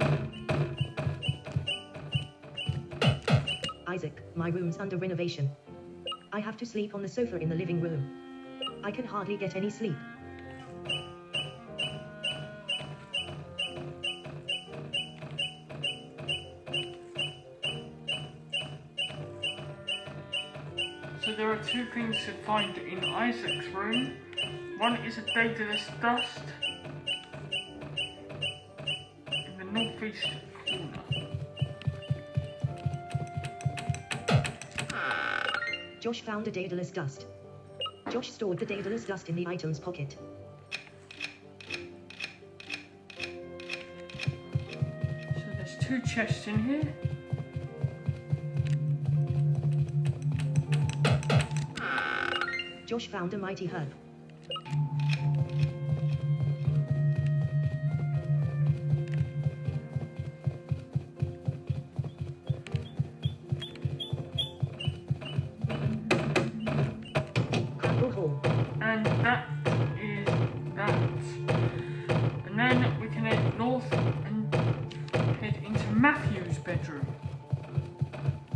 S3: Isaac, my room's under renovation. I have to sleep on the sofa in the living room. I can hardly get any sleep.
S2: So there are two things to find in Isaac's room. One is a daedalus dust. northeast corner.
S3: Josh found a Daedalus dust. Josh stored the Daedalus dust in the item's pocket.
S2: So there's 2 chests in here.
S3: Josh found a mighty herb. Crumble Hall.
S2: And that is that. And then we can head north and head into Matthew's bedroom.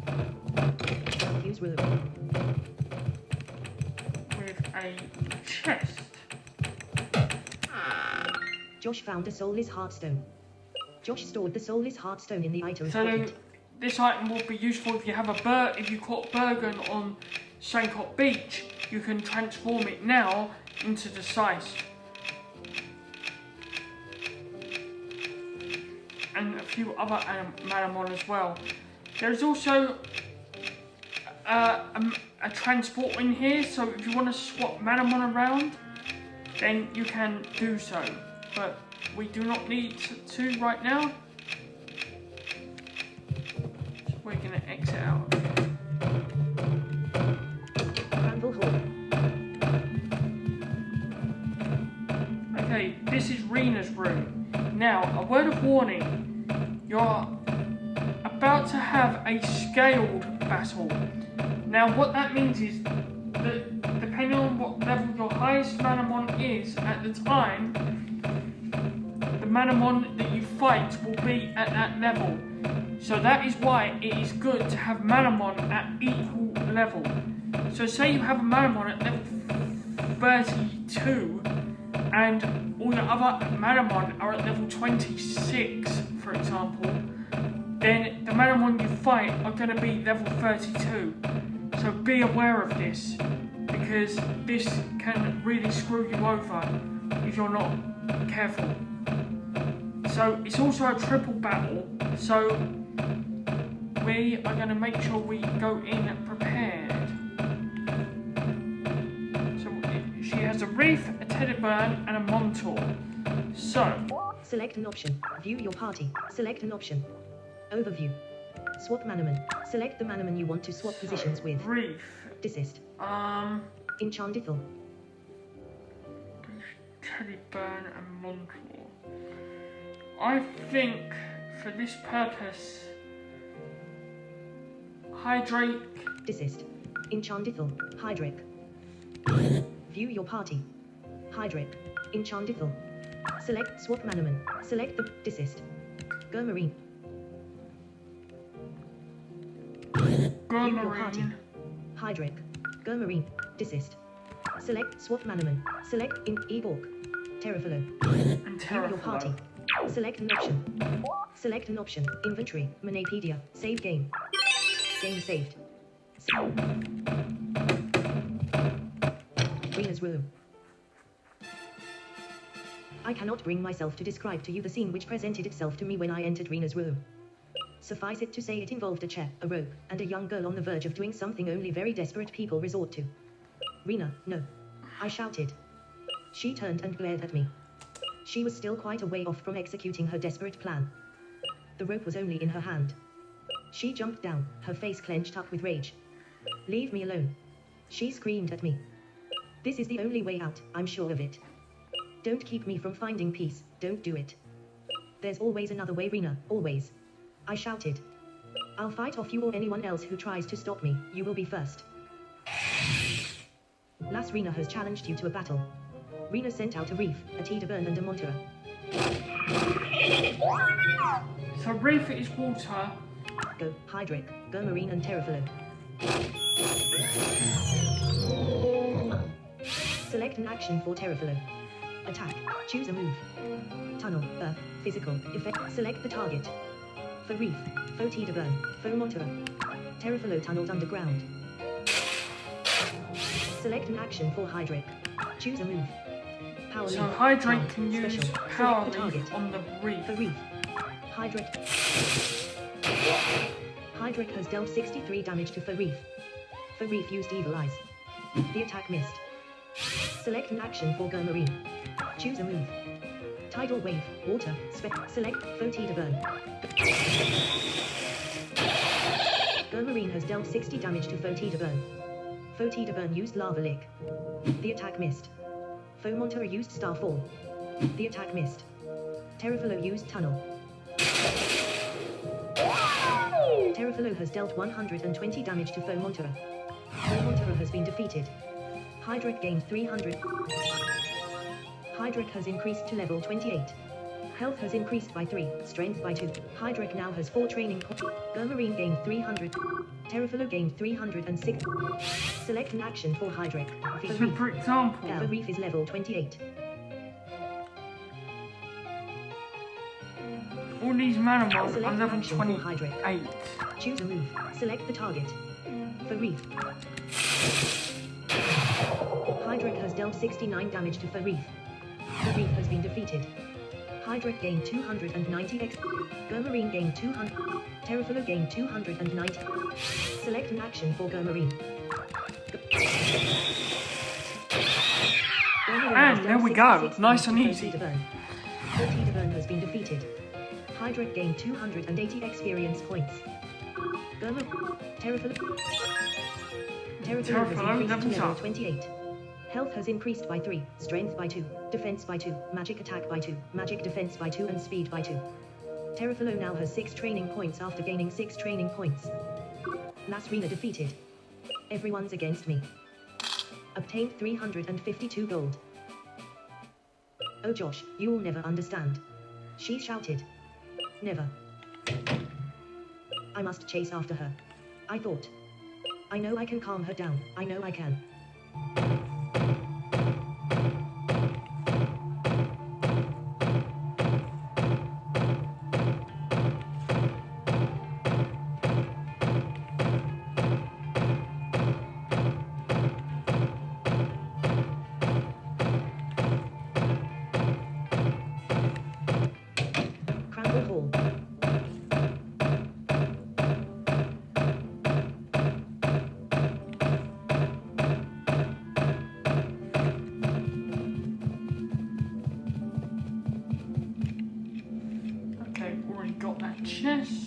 S3: Matthew's room.
S2: With a chest.
S3: Josh found a soulless heartstone. Josh stored the soulless heartstone in the item's
S2: So
S3: pocket.
S2: this item will be useful if you have if you caught Bergen on Shankot Beach, you can transform it now into the size. And a few other Manamon as well. There's also a transport in here, so if you want to swap Manamon around, then you can do so. But we do not need to right now. So we're going to exit out of here.
S3: Crumble Hall.
S2: Okay, this is Rena's room. Now, a word of warning. You're about to have a scaled battle. Now, what that means is that depending on what level your highest Manamon is at the time, the Manamon that you fight will be at that level. So that is why it is good to have Manamon at equal level. So say you have a Manamon at level 32 and all your other Manamon are at level 26, for example, then the Manamon you fight are going to be level 32. So be aware of this, because this can really screw you over if you're not careful. So it's also a triple battle, so we are going to make sure we go in prepared. So she has a Reef, a Teddyburn and a Montaur. So,
S3: Select an option. View your party. Select an option. Overview. Swap Manamon. Select the Manamon you want to swap positions with.
S2: Reef.
S3: Desist. Enchandithal.
S2: Teddyburn and Montaur. I think for this purpose, Hydrake.
S3: Desist. Enchandithal. Hydrake. View your party. Hydrake. Enchandithal. Select Swap Manamon. Select the Desist. Go Marine. View your party. Hydrake. Go Marine. Desist. Select Swap Manamon. Select in Eborg. Terrafalo.
S2: And
S3: View your party. Select an option. Select an option. Inventory. Manapedia. Save game. Game saved. Rena's room. I cannot bring myself to describe to you the scene which presented itself to me when I entered Rena's room. Suffice it to say it involved a chair, a rope, and a young girl on the verge of doing something only very desperate people resort to. Rena, no. I shouted. She turned and glared at me. She was still quite a way off from executing her desperate plan. The rope was only in her hand. She jumped down, her face clenched up with rage. Leave me alone. She screamed at me. This is the only way out, I'm sure of it. Don't keep me from finding peace, don't do it. There's always another way, Rena, always. I shouted. I'll fight off you or anyone else who tries to stop me, you will be first. Las Rena has challenged you to a battle. Rena sent out a Reef, a Teddyburn and a Montaur.
S2: So Reef is water.
S3: Go, Hydrake, go Marine and Terrafalo. Select an action for Terrafalo. Attack, choose a move. Tunnel, Earth, physical, effect, select the target. For Reef, Faux Teddyburn, Faux Montaur. Terrafalo tunneled underground. Select an action for Hydrake. Choose a move. Power
S2: So
S3: leaf,
S2: Hydrake
S3: plant,
S2: can use
S3: special.
S2: Power
S3: Select the
S2: Leaf
S3: target.
S2: on the Reef.
S3: For Reef, Hydric. Hydric has dealt 63 damage to Farif. Farif used Evil Eyes. The attack missed. Select an action for Gurmarine. Choose a move. Tidal Wave, Water, select Foti de Burn. Gurmarine has dealt 60 damage to Foti de Burn. Foti de Burn used Lava Lick. The attack missed. Fomontera used Starfall. The attack missed. Terrafalo used Tunnel. Terrafalo has dealt 120 damage to Fomontera. Fomontera has been defeated. Hydric gained 300. Hydric has increased to level 28. Health has increased by 3, strength by 2. Hydric now has 4 training points. Gurmarine gained 300. Terrafalo gained 306. Select an action for Hydric.
S2: So for example,
S3: Farif is level 28.
S2: all these Manamon are
S3: Select
S2: level
S3: action for Hydric.
S2: 28.
S3: Choose a move. Select the target. Farif. Hydric has dealt 69 damage to Farif. Farif has been defeated. Hydric gained 290 x. Gurmarine gained 200. Terrafalo gained 290. Select an action for Gurmarine.
S2: And there we go. Nice and easy.
S3: Foti de Burn has been defeated. Hydric gained 280 experience points. Terrafalo has increased to level 28. Health has increased by 3, strength by 2, defense by 2, magic attack by 2, magic defense by 2 and speed by 2. Terrafalo now has 6 training points after gaining 6 training points. Lasrina defeated. Everyone's against me. Obtained 352 gold. Oh Josh, you'll never understand. She shouted. Never. I must chase after her. I thought. I know I can calm her down, I know I can. Hall.
S2: Okay, already got that chest.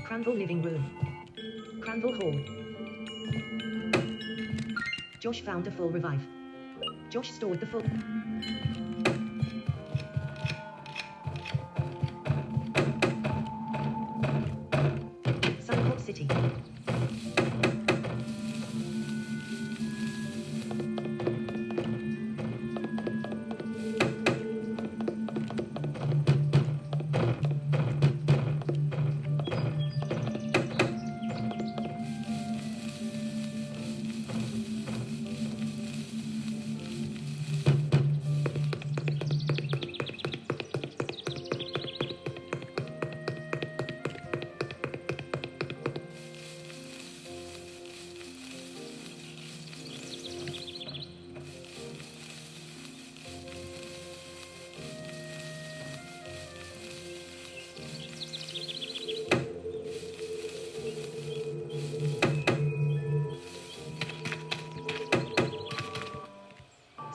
S3: Cranville living room. Cranville Hall. Josh found a full revive. Josh stored the full... Suncourt City.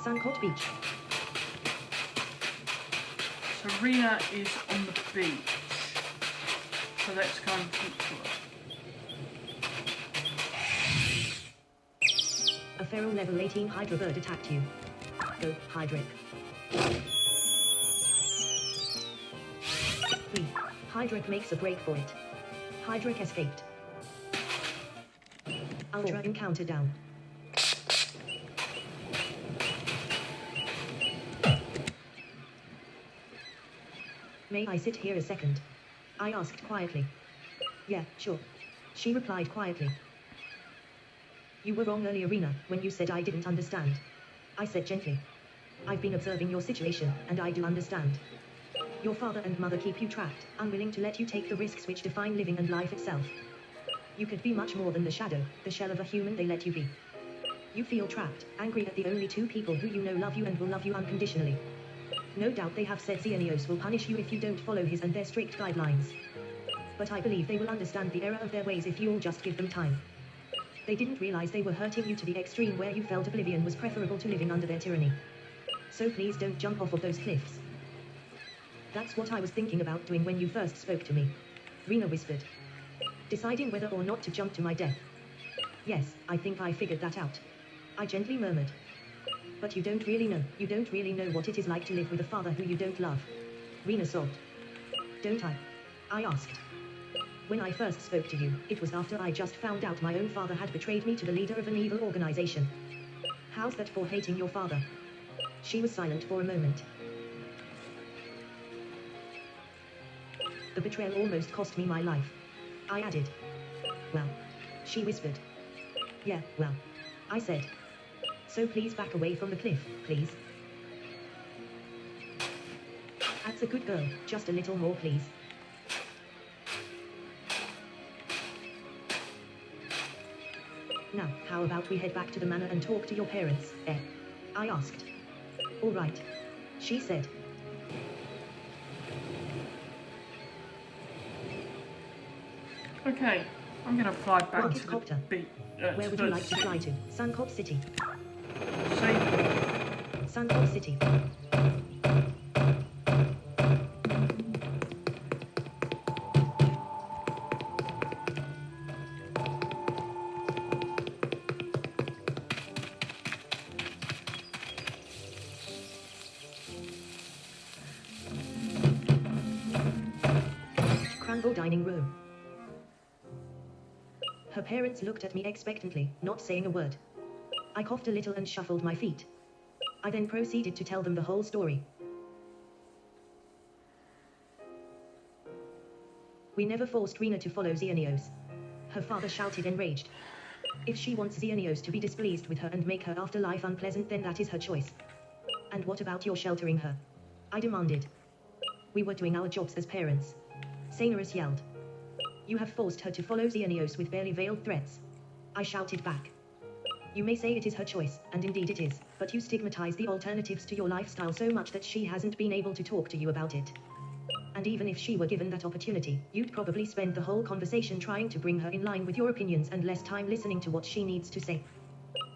S3: Suncourt Beach.
S2: Serena is on the beach. So let's go and talk to her.
S3: feral level 18 Hydra bird attacked you. Go, Hydric. 3. Hydric makes a break for it. Hydric escaped. Ultra encounter down. May I sit here a second? I asked quietly. Yeah, sure. She replied quietly. You were wrong earlier, Rena, when you said I didn't understand. I said gently. I've been observing your situation, and I do understand. Your father and mother keep you trapped, unwilling to let you take the risks which define living and life itself. You could be much more than the shadow, the shell of a human they let you be. You feel trapped, angry at the only two people who you know love you and will love you unconditionally. No doubt they have said Xenios will punish you if you don't follow his and their strict guidelines. But I believe they will understand the error of their ways if you'll just give them time. They didn't realize they were hurting you to the extreme where you felt oblivion was preferable to living under their tyranny. So please don't jump off of those cliffs. That's what I was thinking about doing when you first spoke to me. Rena whispered. Deciding whether or not to jump to my death. Yes, I think I figured that out. I gently murmured. But you don't really know what it is like to live with a father who you don't love. Rena sobbed. Don't I? I asked. When I first spoke to you, it was after I just found out my own father had betrayed me to the leader of an evil organization. How's that for hating your father? She was silent for a moment. The betrayal almost cost me my life. I added. Well. She whispered. Yeah, well. I said. So please back away from the cliff, please. That's a good girl, just a little more please. Now, how about we head back to the manor and talk to your parents, eh? I asked. All right. She said.
S2: Okay, I'm gonna fly back
S3: Rocket
S2: to
S3: copter.
S2: the beach.
S3: Where would you like to fly to? Suncop City.
S2: Save.
S3: Suncop City. Cranville dining room. Her parents looked at me expectantly, not saying a word. I coughed a little and shuffled my feet. I then proceeded to tell them the whole story. We never forced Rena to follow Xenios. Her father shouted enraged. If she wants Xenios to be displeased with her and make her afterlife unpleasant, then that is her choice. And what about your sheltering her? I demanded. We were doing our jobs as parents. Xenorus yelled. You have forced her to follow Xenios with barely veiled threats. I shouted back. You may say it is her choice, and indeed it is, but you stigmatize the alternatives to your lifestyle so much that she hasn't been able to talk to you about it. And even if she were given that opportunity, you'd probably spend the whole conversation trying to bring her in line with your opinions and less time listening to what she needs to say.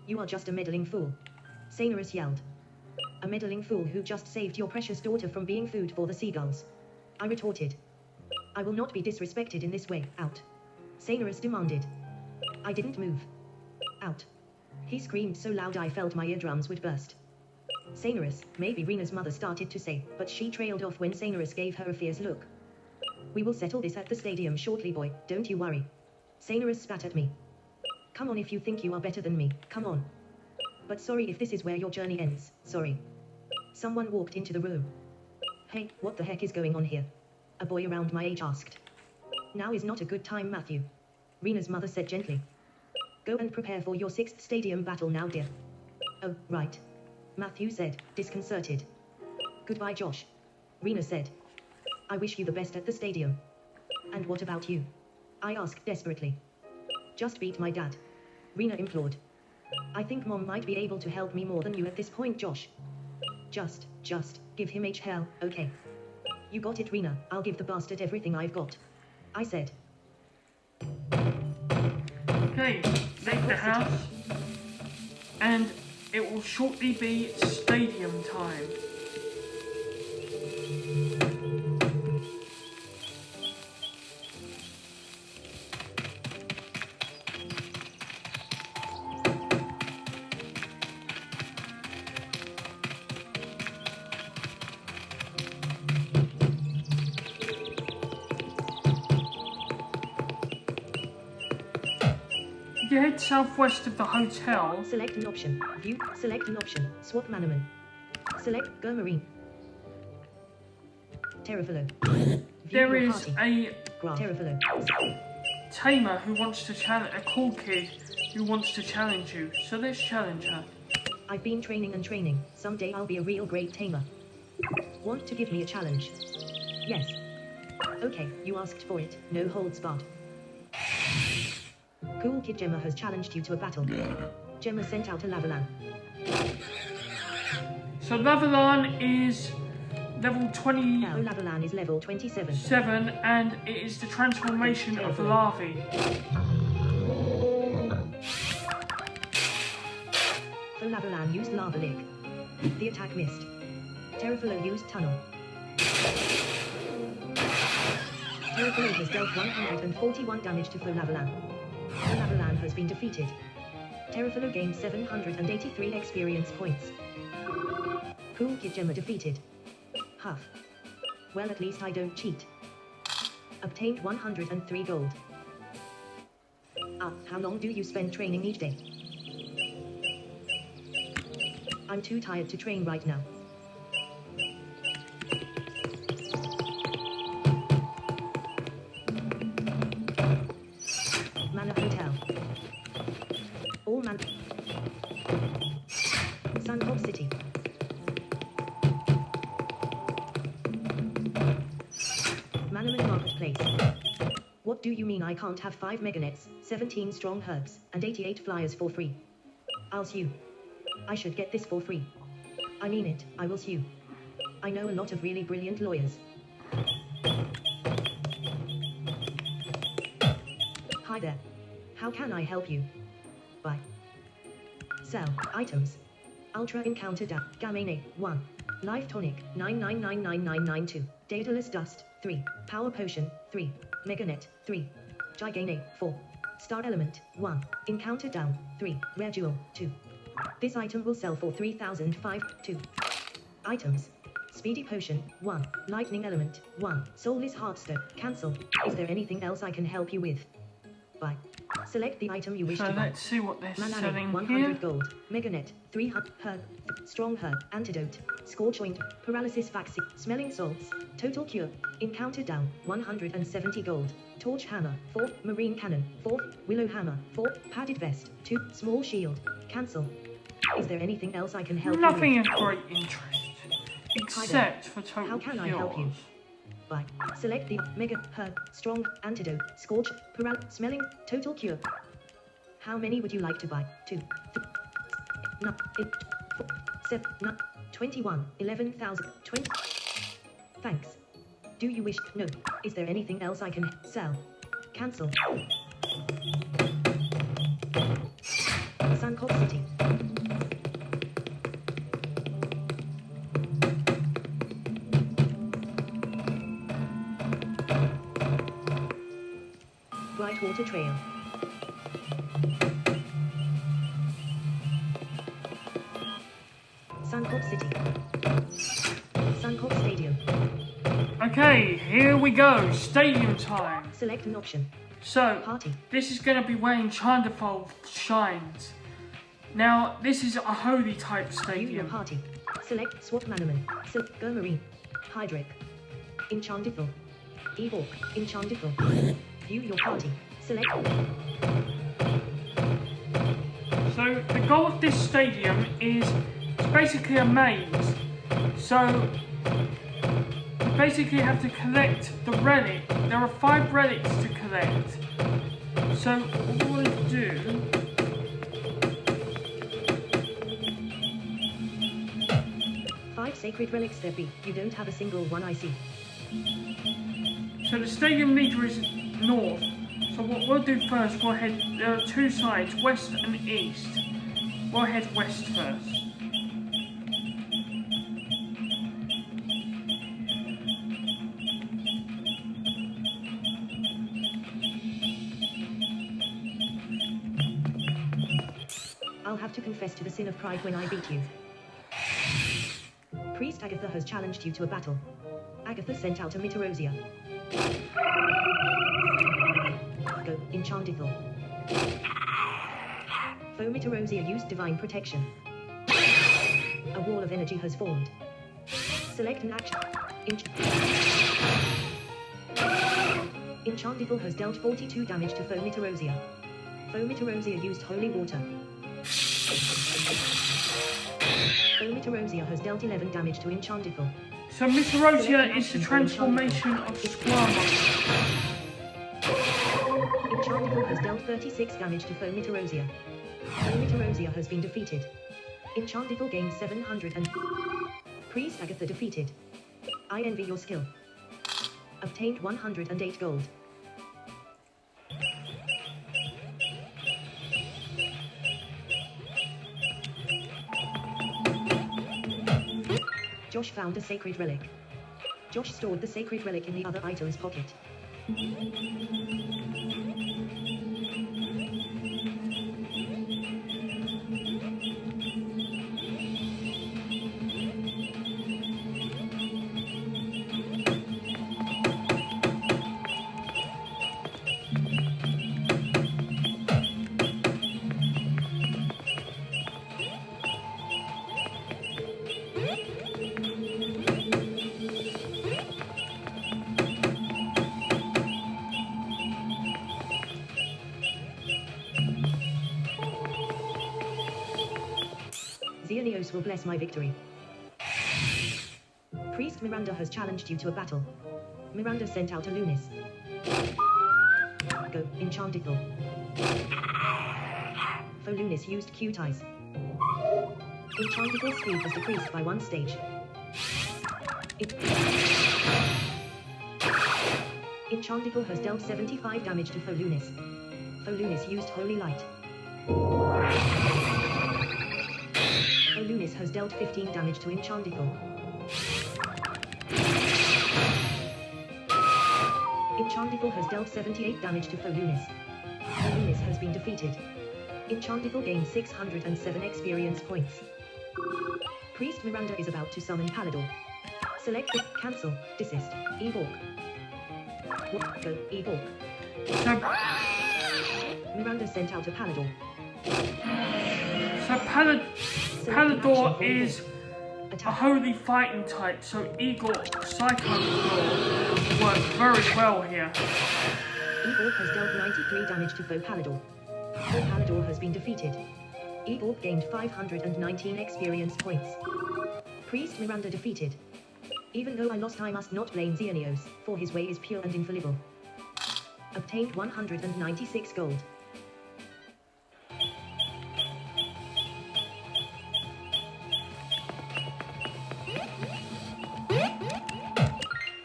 S3: You are just a meddling fool. Xenorus yelled. A meddling fool who just saved your precious daughter from being food for the seagulls. I retorted. I will not be disrespected in this way, out. Xenorus demanded. I didn't move. Out. He screamed so loud I felt my eardrums would burst. Xenorus, maybe Rena's mother started to say, but she trailed off when Xenorus gave her a fierce look. We will settle this at the stadium shortly, boy, don't you worry. Xenorus spat at me. Come on if you think you are better than me, come on. But sorry if this is where your journey ends, sorry. Someone walked into the room. Hey, what the heck is going on here? A boy around my age asked. Now is not a good time, Matthew. Rena's mother said gently. Go and prepare for your 6th stadium battle now, dear. Oh, right. Matthew said, disconcerted. Goodbye, Josh. Rena said. I wish you the best at the stadium. And what about you? I asked desperately. Just beat my dad. Rena implored. I think Mom might be able to help me more than you at this point, Josh. Just give him hell, okay? You got it, Rena. I'll give the bastard everything I've got. I said.
S2: Okay, leave the house, and it will shortly be stadium time. If you head southwest of the hotel,
S3: Select an option. View. Select an option. Swap Manamon. Select Go Marine. Terrafalo.
S2: there is a
S3: Terrafalo.
S2: tamer who wants to challenge, a cool kid who wants to challenge you. So let's challenge her.
S3: I've been training and training. Someday I'll be a real great tamer. Want to give me a challenge? Yes. Okay, you asked for it. No holds barred. Cool Kid Gemma has challenged you to a battle. Gemma sent out a Lavalan.
S2: So Lavalan is level 20.
S3: Oh, Lavalan is level 27.
S2: 7, and it is the transformation of larvae.
S3: So Lavalan used Lava Lick. The attack missed. Terrafalo used Tunnel. Terrafalo has dealt 141 damage to Lavalan. Lavalan has been defeated. Terrafalo gained 783 experience points. Cool Kid Gemma defeated. Huff. Well, at least I don't cheat. Obtained 103 gold. How long do you spend training each day? I'm too tired to train right now. Mana Hotel. All man. Sunhawk City. Manamon Marketplace. What do you mean I can't have 5 meganets, 17 strong herbs, and 88 flyers for free? I'll sue. I should get this for free. I mean it, I will sue. I know a lot of really brilliant lawyers. Hi there. How can I help you? Buy. Sell. Items. Ultra Encounter Gamane 1. Life Tonic 9999992. Daedalus Dust 3. Power Potion 3. Meganet 3. Gigane 4. Star Element 1. Encounter Down 3. Rare Jewel 2. This item will sell for 3,005. 2. Items. Speedy Potion 1. Lightning Element 1. Soulless Heartstone. Cancel. Is there anything else I can help you with? Buy. Select the item you wish
S2: So
S3: to buy.
S2: let's see what they're
S3: Manamon,
S2: selling
S3: 100
S2: here.
S3: gold. Meganet, 300 herb. Strong herb. Antidote. Scorch Oint. Paralysis vaccine. Smelling salts. Total cure. Encounter down. 170 gold. Torch hammer. 4. Marine cannon. 4. Willow hammer. 4. Padded vest. 2. Small shield. Cancel. Is there anything else I can help
S2: Nothing
S3: you
S2: of great interest. Except for total
S3: How can I help you?
S2: cures.
S3: Buy. Select the mega herb. Strong antidote. Scorch. Smelling. Total cure. How many would you like to buy? 2. 9, 8, 4, 7, 9, 21, 11,000, 20. Thanks. Do you wish? No. Is there anything else I can sell? Cancel. Suncock City. Brightwater Trail. Suncock City. Suncock Stadium.
S2: Okay, here we go. Stadium time.
S3: Select an option.
S2: So,
S3: Party.
S2: this is going to be where Enchanterfall shines. Now, this is a holy type
S3: View your
S2: stadium.
S3: party. Select Swap Manamon. Select Go Marine. Hydric. Enchantiful. Ewok. Enchantiful. View your party. Select.
S2: So, the goal of this stadium is it's basically a maze. So, you basically have to collect the relic. There are 5 relics to collect. So, what we'll do...
S3: 5 sacred relics there be. You don't have a single one I see.
S2: So the stadium leader is north. So what we'll do first, we'll head, there are 2 sides, west and east. We'll head west first.
S3: I'll have to confess to the sin of pride when I beat you. Priest Agatha has challenged you to a battle. Agatha sent out a Mitarosia. Go, Enchantiful. Fomitorosia used divine protection. A wall of energy has formed. Select an action. Enchantiful has dealt 42 damage to Fomitorosia. Fomitorosia used holy water. Fomitorosia has dealt 11 damage to Enchantiful.
S2: So Mitorosia is the transformation of Squirma.
S3: Enchantiful has dealt 36 damage to Fomitorosia. Fomitorosia has been defeated. Enchantiful gained 700 and... Priest Agatha defeated. I envy your skill. Obtained 108 gold. Josh found a sacred relic. Josh stored the sacred relic in the other item's pocket. Xenios will bless my victory. Priest Miranda has challenged you to a battle. Miranda sent out a Lunis. Go, Enchantiful. Lunis used Q-Ties. Enchantiful speed was decreased by 1 stage. Enchantiful has dealt 75 damage to Lunis. Lunis used Holy Light. Lunis has dealt 15 damage to Enchantiful. Enchantiful has dealt 78 damage to Lunis. Lunis has been defeated. Enchantiful gains 607 experience points. Priest Miranda is about to summon Palador. Select the cancel, desist, evoke. Go, evoke. Miranda sent out a Palador.
S2: So Palador is a holy fighting type, so Igor Cyclone works very well here.
S3: Igor has dealt 93 damage to foe Palador. Foe Palador has been defeated. Igor gained 519 experience points. Priest Miranda defeated. Even though I lost, I must not blame Xenios, for his way is pure and infallible. Obtained 196 gold.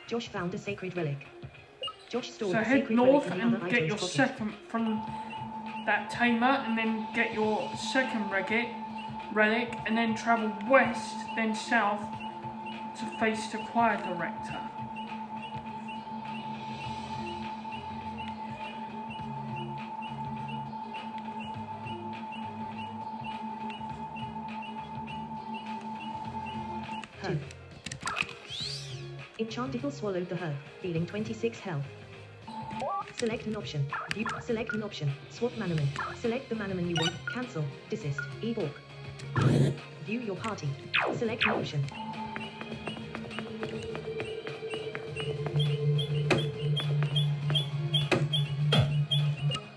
S3: Josh found a sacred relic. Josh stored
S2: so
S3: the
S2: head
S3: sacred
S2: north
S3: relic in the
S2: and
S3: other
S2: get your
S3: item's
S2: second from that tamer, and then get your second relic, and then travel west, then south to face the choir director.
S3: Herb. Enchantiful swallowed the herb, dealing 26 health. Select an option. View. Select an option. Swap Manamon. Select the Manamon you want. Cancel. Desist. Evoke. View your party. Select an option.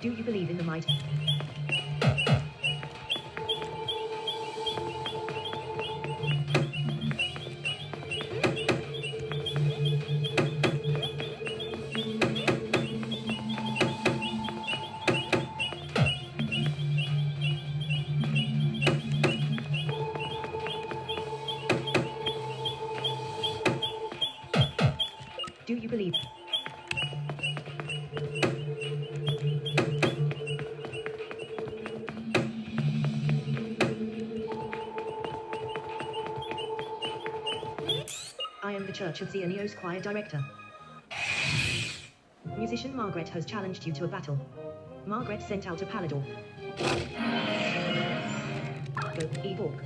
S3: Do you believe in the might? Do you believe? I am the Church of Xenios choir director. Musician Margaret has challenged you to a battle. Margaret sent out a Palador. Go, evoke.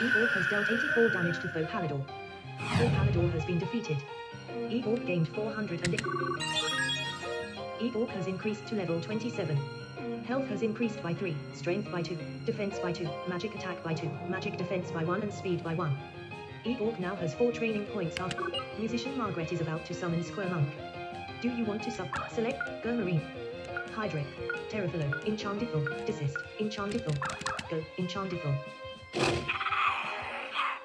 S3: Evoke has dealt 84 damage to foe Palador. Foe Palador has been defeated. Eborg gained 408. Eborg has increased to level 27. Health has increased by 3, strength by 2, defense by 2, magic attack by 2, magic defense by 1 and speed by 1. Eborg now has 4 training points after. Musician Margaret is about to summon Squirmonk. Do you want to select Gurmarine, Hydric, Terrafillo, Enchantiful, Desist, Enchantiful, Go, Enchantiful.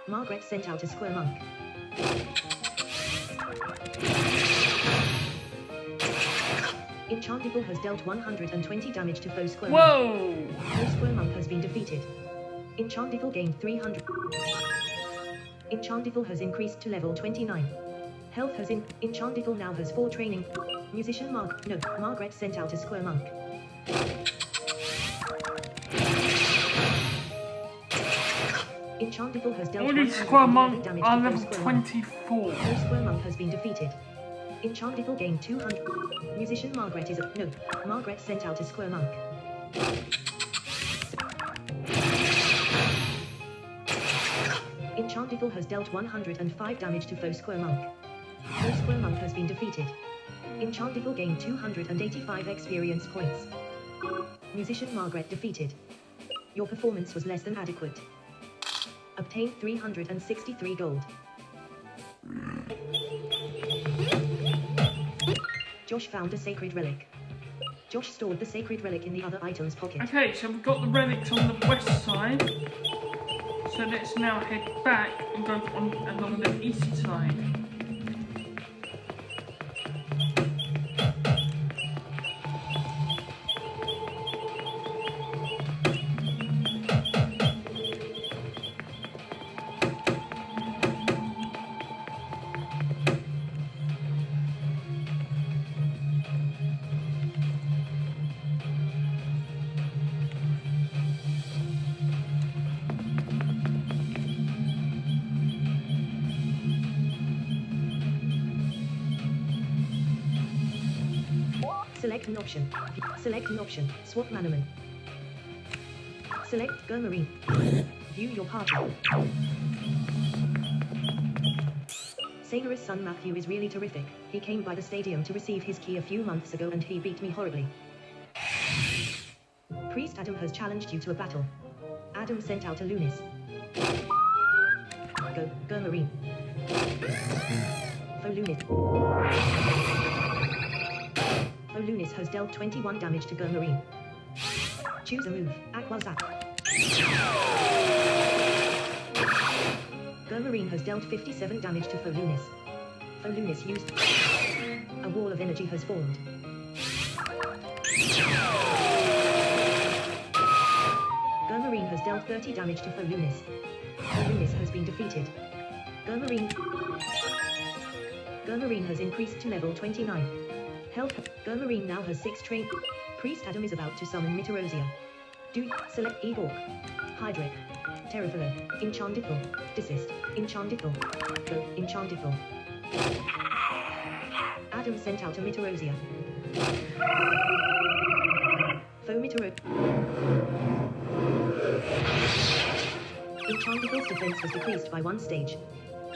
S3: Margaret sent out a Squirmonk. Enchantiful has dealt 120 damage to foe Squirmonk.
S2: Whoa!
S3: Foe Squirmonk has been defeated. Enchantiful gained 300. Enchantiful has increased to level 29. Health has Enchantiful now has 4 training. Musician Margaret sent out a Squirmonk. Enchantiful has dealt
S2: All these
S3: 111 damage
S2: Squirmonk are
S3: to
S2: level
S3: foe Squirmonk.
S2: 24.
S3: Foe Squirmonk has been defeated. Enchantiful gained 200. Musician Margaret is Margaret sent out a Squirmonk. Enchantiful has dealt 105 damage to foe Squirmonk. Foe Squirmonk has been defeated. Enchantiful gained 285 experience points. Musician Margaret defeated. Your performance was less than adequate. Obtained 363 gold. Josh found a sacred relic. Josh stored the sacred relic in the other item's pocket.
S2: Okay, so we've got the relics on the west side. So let's now head back and go along the east side.
S3: Select an option. Select an option. Swap Manamon. Select Gurmarine. View your party. Sailor's son Matthew is really terrific. He came by the stadium to receive his key a few months ago and he beat me horribly. Priest Adam has challenged you to a battle. Adam sent out a Lunis. Go, Gurmarine. For Lunis. Lunis has dealt 21 damage to Gurmarine. Choose a move. Aqua Zap. Gurmarine has dealt 57 damage to Lunis. Lunis used. A wall of energy has formed. Gurmarine has dealt 30 damage to Lunis. Lunis has been defeated. Gurmarine has increased to level 29. Health. Gurmarine now has 6 train. Priest Adam is about to summon Mitarosia. Do select Eborg, Hydric, Terrafillo, Enchantiful, Desist, Enchantiful, Go, Enchantiful. Adam sent out a Mitarosia. Foe Enchantiful's defense was decreased by 1 stage.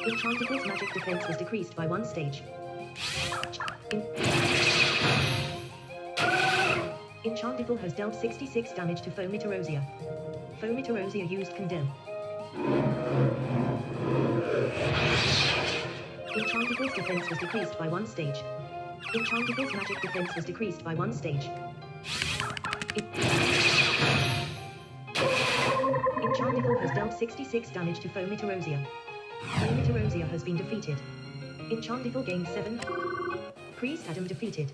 S3: Enchantiful's magic defense was decreased by 1 stage. Enchantiful has dealt 66 damage to Foe Mitarosia. Foe Mitarosia used Condemn. Enchantiful's defense was decreased by 1 stage. Enchantiful's magic defense was decreased by 1 stage. Enchantiful has dealt 66 damage to Foe Mitarosia. Foe Mitarosia has been defeated. Enchantiful gained 7. Priest Adam defeated.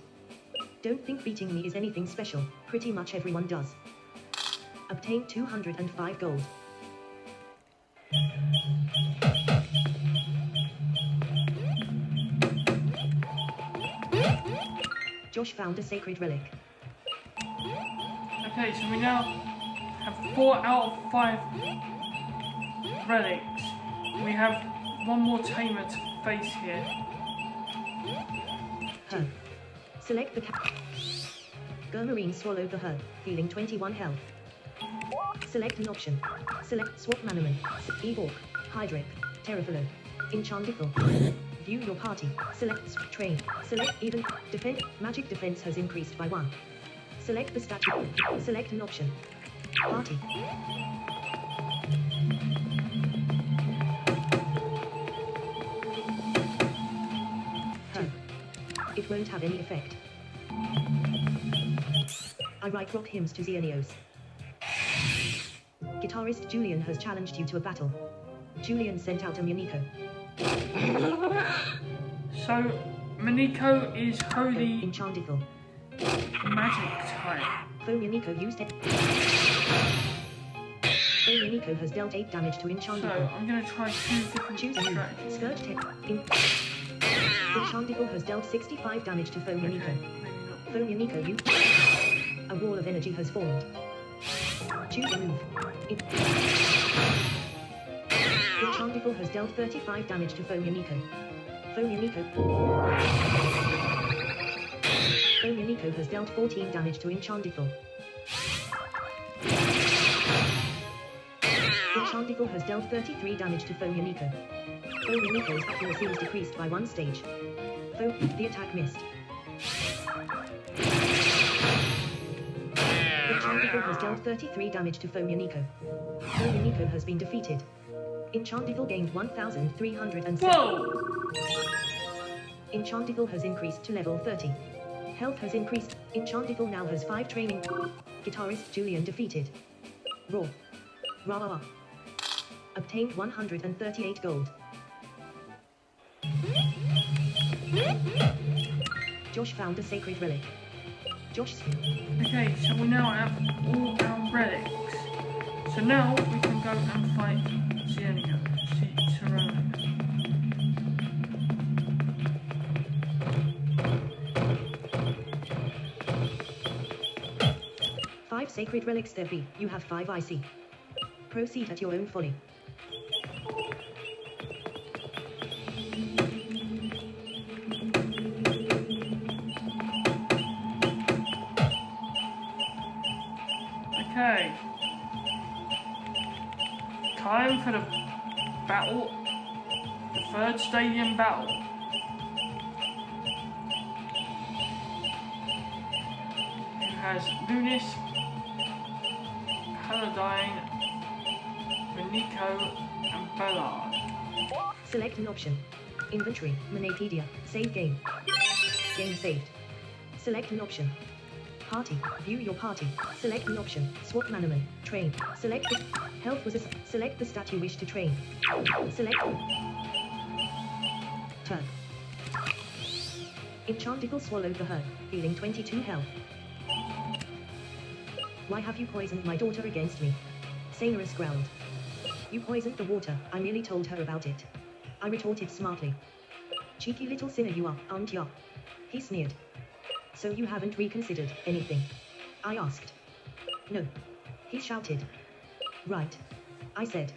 S3: Don't think beating me is anything special, pretty much everyone does. Obtained 205 gold. Josh found a sacred relic.
S2: Okay, so we now have 4 out of 5 relics. We have one more tamer to face here.
S3: Herb. Select the Gurmarine swallowed the herb, healing 21 health. Select an option. Select Swap Manamon, Eborg, Hydric, Terrafillo, Enchantiful. View your party. Select train. Select even. Defend. Magic defense has increased by 1. Select the statue. Select an option. Party. It won't have any effect. I write rock hymns to Xenios. Guitarist Julian has challenged you to a battle. Julian sent out a Muniko.
S2: So, Maniko is holy
S3: Enchantical.
S2: magic type.
S3: Foe Muniko used it. Foe Muniko has dealt 8 damage to
S2: So,
S3: Enchantical.
S2: I'm going to try 2 different
S3: Choose a move.
S2: strategies.
S3: Scourge tip. Enchantical has dealt 65 damage to Foe
S2: Okay,
S3: Muniko.
S2: maybe not.
S3: Foe Muniko used. A wall of energy has formed. Choose a move. Enchantical has dealt 35 damage to Foe Muniko. Foe Muniko. Foe Muniko has dealt 14 damage to Enchantical. Enchantical has dealt 33 damage to Foe Muniko. Foe Muniko's accuracy is decreased by 1 stage. The attack missed. Enchantical has dealt 33 damage to Foe Muniko. Foe Muniko has been defeated. Enchantical gained 1,307.
S2: Whoa!
S3: Enchantical has increased to level 30. Health has increased. Enchantical now has 5 training. Guitarist Julian defeated. Raw. Rah. Obtained 138 gold. Josh found a sacred relic. Josh.
S2: Okay, so we now have all our relics. So now we can go and fight Serrano.
S3: 5 sacred relics there be. You have 5 I see. Proceed at your own folly.
S2: Okay. Time for the battle. The 3rd stadium battle. Who has Lunis, Paladine, Maniko, and Ballard.
S3: Select an option. Inventory, Manapedia, save game. Game saved. Select an option. Party, view your party. Select an option. Swap Manamon, train. Select the health was select the stat you wish to train. Select turn. Enchantical swallowed the herd, feeling 22 health. Why have you poisoned my daughter against me? Sanorus growled. You poisoned the water, I merely told her about it. I retorted smartly. Cheeky little sinner you are, aren't ya? He sneered. So you haven't reconsidered anything? I asked. No. He shouted. Right. I said.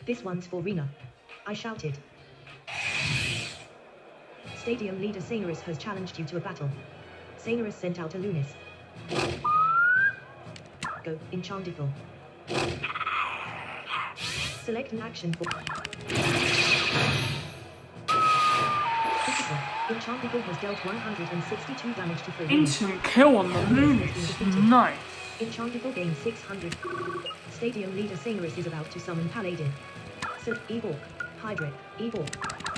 S3: This one's for Rena. I shouted. Stadium leader Sanorus has challenged you to a battle. Sanorus sent out a Lunis. Go, Enchantical. Select an action for... Critical. Enchantical has dealt 162 damage to Foe.
S2: Instant kill on the Lunis. Nice.
S3: Enchantical gains 600. Stadium leader Sanorus is about to summon Paladin. So, Ebork. Hydric. Ebork.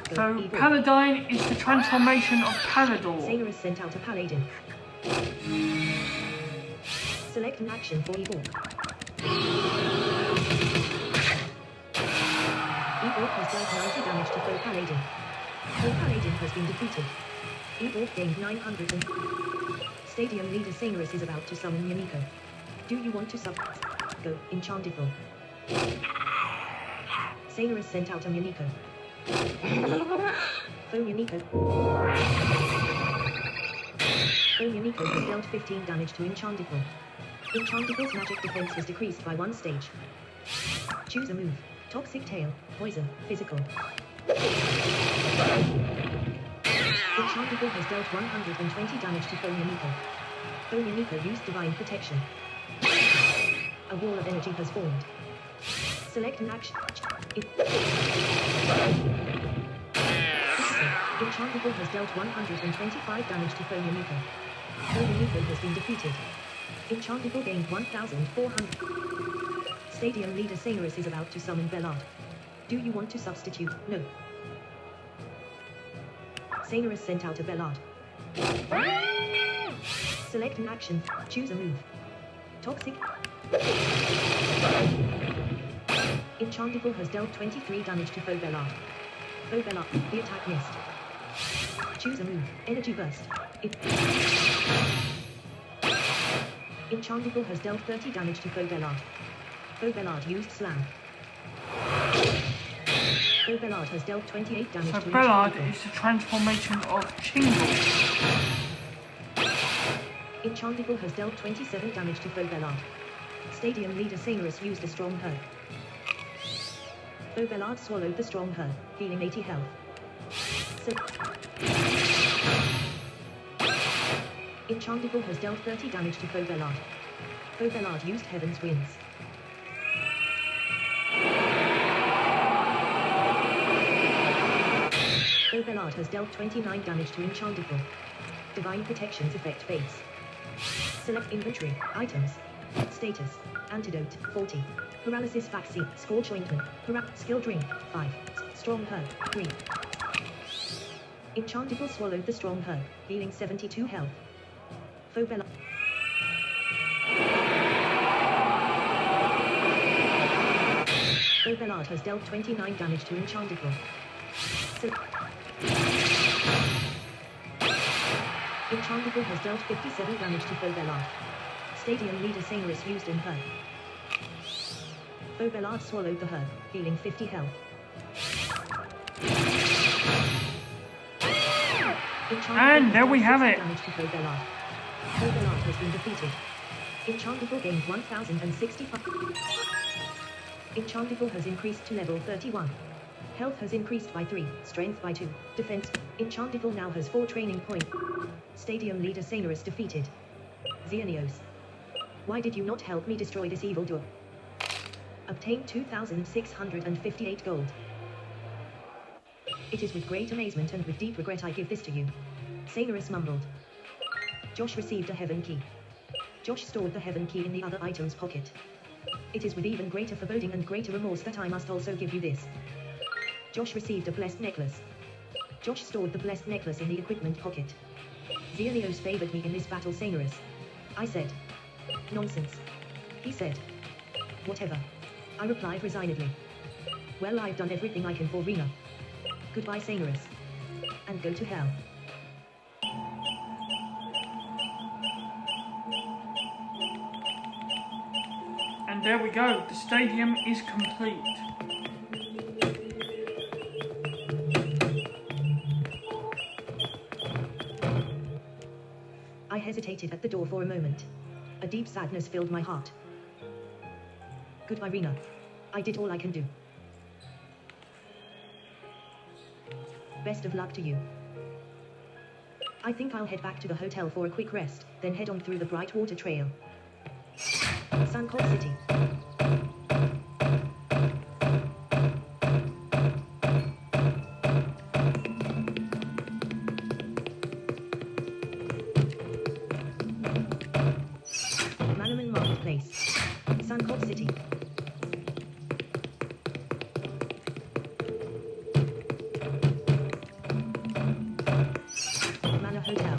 S3: Go,
S2: So
S3: Ebork.
S2: Paladine is the transformation of Palador.
S3: Sanorus sent out a Paladin. Select an action for Ebork. Ebork has dealt 90 damage to Foe Paladin. Foe Paladin has been defeated. Ebork gained 900 and... Stadium leader Sanorus is about to summon Yamiko. Do you want to Go, Enchantical. Sanorus sent out a Yamiko. Foe Yamiko. Foe Yamiko has dealt 15 damage to Enchantical. Enchantical's magic defense was decreased by 1 stage. Choose a move. Toxic Tail, Poison, Physical. Enchantical has dealt 120 damage to Foe Yamiko. Foe Yamiko used Divine Protection. A wall of energy has formed. Select an action. Enchantable has dealt 125 damage to foe Yamiko. Foe Yamiko has been defeated. Enchantable gained 1,400. Stadium leader Sanorus is about to summon Bellard. Do you want to substitute? No. Sanorus sent out a Bellard. Select an action. Choose a move. Toxic. Enchantable has dealt 23 damage to foe Bellard. Foe Bellard. The attack missed. Choose a move. Energy burst. Enchantable has dealt 30 damage to foe Bellard. Foe Bellard used slam. Foe Bellard has dealt 28 damage
S2: So
S3: to
S2: Bellard
S3: Enchantable.
S2: is the transformation of Chingle.
S3: Enchantable has dealt 27 damage to foe Bellard. Stadium leader Sanorus used a strong herb. Foe Bellard swallowed the strong herb, healing 80 health. Enchantable has dealt 30 damage to foe Bellard. Foe Bellard used Heaven's Winds. Foe Bellard has dealt 29 damage to Enchantable. Divine Protection's effect fades. Select inventory, items. Status, antidote, 40. Paralysis vaccine, scorch ointment, skill drink, 5. Strong herb, 3. Enchantable swallowed the strong herb, healing 72 health. Foe Bellard. Foe Bellard has dealt 29 damage to Enchantable. Enchantable has dealt 57 damage to Foe Bellard. Stadium leader Sanorus used an herb. Foe Bellard swallowed the herb, healing 50 health.
S2: And there we have it.
S3: Damage to Foe Bellard. Foe Bellard has been defeated. Enchantable gained 1,065. Enchantable has increased to level 31. Health has increased by 3, strength by 2, defense. Enchantable now has 4 training points. Stadium leader Sanorus defeated. Xenios. Why did you not help me destroy this evildoer? Obtain 2,658 gold. It is with great amazement and with deep regret I give this to you. Sanorus mumbled. Josh received a heaven key. Josh stored the heaven key in the other item's pocket. It is with even greater foreboding and greater remorse that I must also give you this. Josh received a blessed necklace. Josh stored the blessed necklace in the equipment pocket. Xenios favored me in this battle, Sanorus. I said. Nonsense. He said. Whatever. I replied resignedly. Well, I've done everything I can for Rena. Goodbye, Sanorus. And go to hell.
S2: And there we go, the stadium is complete.
S3: I hesitated at the door for a moment. A deep sadness filled my heart. Goodbye, Rena. I did all I can do. Best of luck to you. I think I'll head back to the hotel for a quick rest, then head on through the Brightwater Trail. Suncourt City. Manamon Marketplace. Suncourt City. Manor Hotel.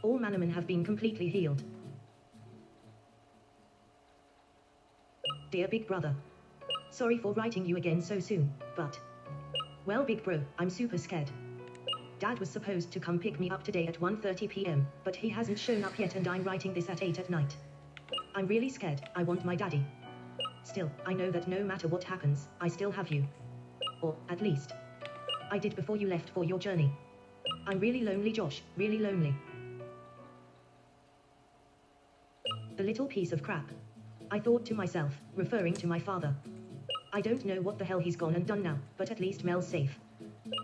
S3: All Manamon have been completely healed. Dear Big Brother. Sorry for writing you again so soon, but... Well, Big Bro, I'm super scared. Dad was supposed to come pick me up today at 1:30 p.m, but he hasn't shown up yet and I'm writing this at 8 at night. I'm really scared, I want my daddy. Still, I know that no matter what happens, I still have you. Or, at least, I did before you left for your journey. I'm really lonely, Josh, really lonely. The little piece of crap. I thought to myself, referring to my father. I don't know what the hell he's gone and done now, but at least Mel's safe.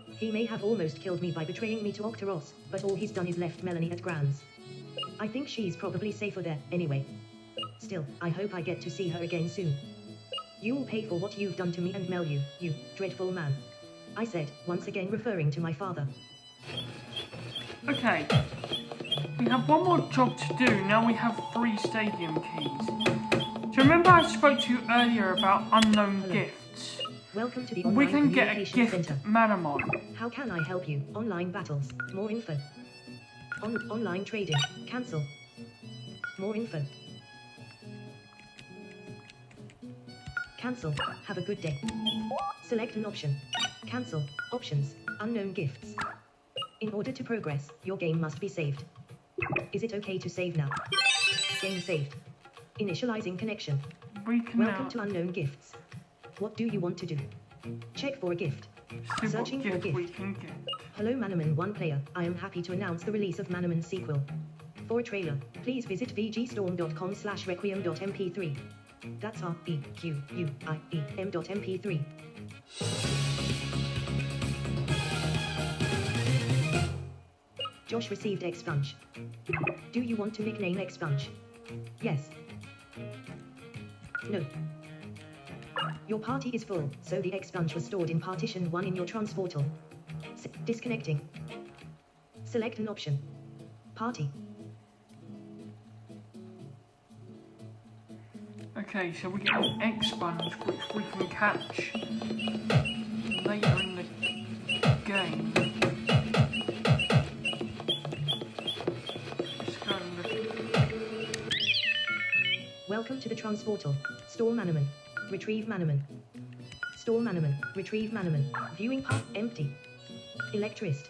S3: He may have almost killed me by betraying me to Octoros, but all he's done is left Melanie at Gran's. I think she's probably safer there, anyway. Still, I hope I get to see her again soon. You'll pay for what you've done to me and Mel, you dreadful man. I said, once again referring to my father.
S2: Okay. We have one more job to do. Now we have 3 stadium keys. Do you remember I spoke to you earlier about unknown
S3: Hello.
S2: gifts?
S3: Welcome to the
S2: We
S3: online
S2: can get a
S3: communication
S2: gift
S3: center.
S2: Manamon.
S3: How can I help you? Online battles. More info. Online trading. Cancel. More info. Cancel. Have a good day. Select an option. Cancel. Options. Unknown gifts. In order to progress, your game must be saved. Is it okay to save now? Game saved. Initializing connection.
S2: We can
S3: Welcome
S2: now
S3: to unknown gifts. What do you want to do? Check for a gift.
S2: see
S3: Searching
S2: what
S3: for a
S2: gift we
S3: gift.
S2: can get.
S3: Hello Manamon 1 player, I am happy to announce the release of Manamon sequel. For a trailer, please visit vgstorm.com/requiem.mp3. That's REQUIEM.mp3. Josh received Expunge. Do you want to nickname Expunge? Yes. No. Your party is full, so the Expunge was stored in partition 1 in your transportal. Disconnecting. Select an option. Party.
S2: Okay, so we get an Expunge, which we can catch later in the game. Let's go and look.
S3: Welcome to the transportal. Store Manamon. Retrieve Manamon. Store Manamon. Retrieve Manamon. Viewing part empty. Electrist.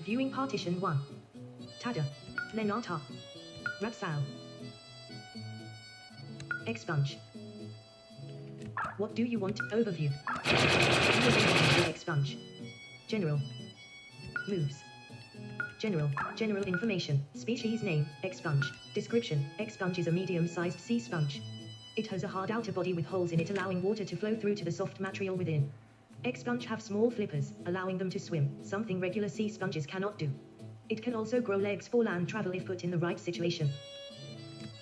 S3: Viewing partition 1. Tada. Lenata. Rapsal. Expunge. What do you want? Overview. Expunge. General. Moves. General. General information. Species name. Expunge. Description. Expunge is a medium-sized sea sponge. It has a hard outer body with holes in it allowing water to flow through to the soft material within. Expunge have small flippers, allowing them to swim, something regular sea sponges cannot do. It can also grow legs for land travel if put in the right situation.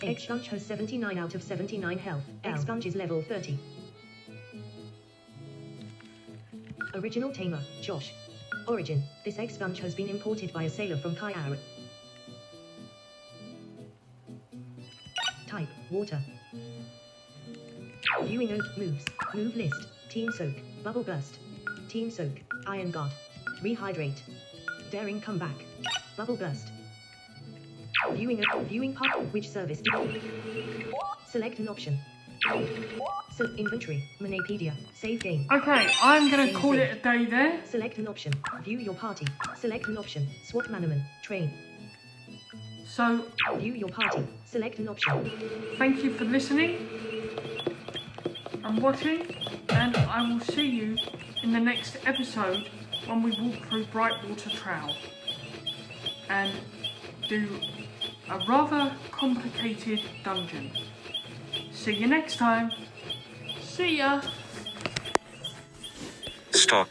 S3: Expunge has 79 out of 79 health. Expunge is level 30. Original tamer, Josh. Origin, this Expunge has been imported by a sailor from Kayar. Type, water. Viewing moves, move list, team soak, bubble burst, team soak, iron guard, rehydrate, daring comeback, bubble burst. Viewing part, which service do select an option. Inventory, Manapedia, save game.
S2: Okay, I'm gonna call it a day there.
S3: Select an option, view your party, select an option, swap Manamon, train.
S2: So,
S3: View your party, select an option.
S2: thank you for listening and watching, and I will see you in the next episode when we walk through Brightwater Trail and do a rather complicated dungeon. See you next time. See ya.
S1: Stop.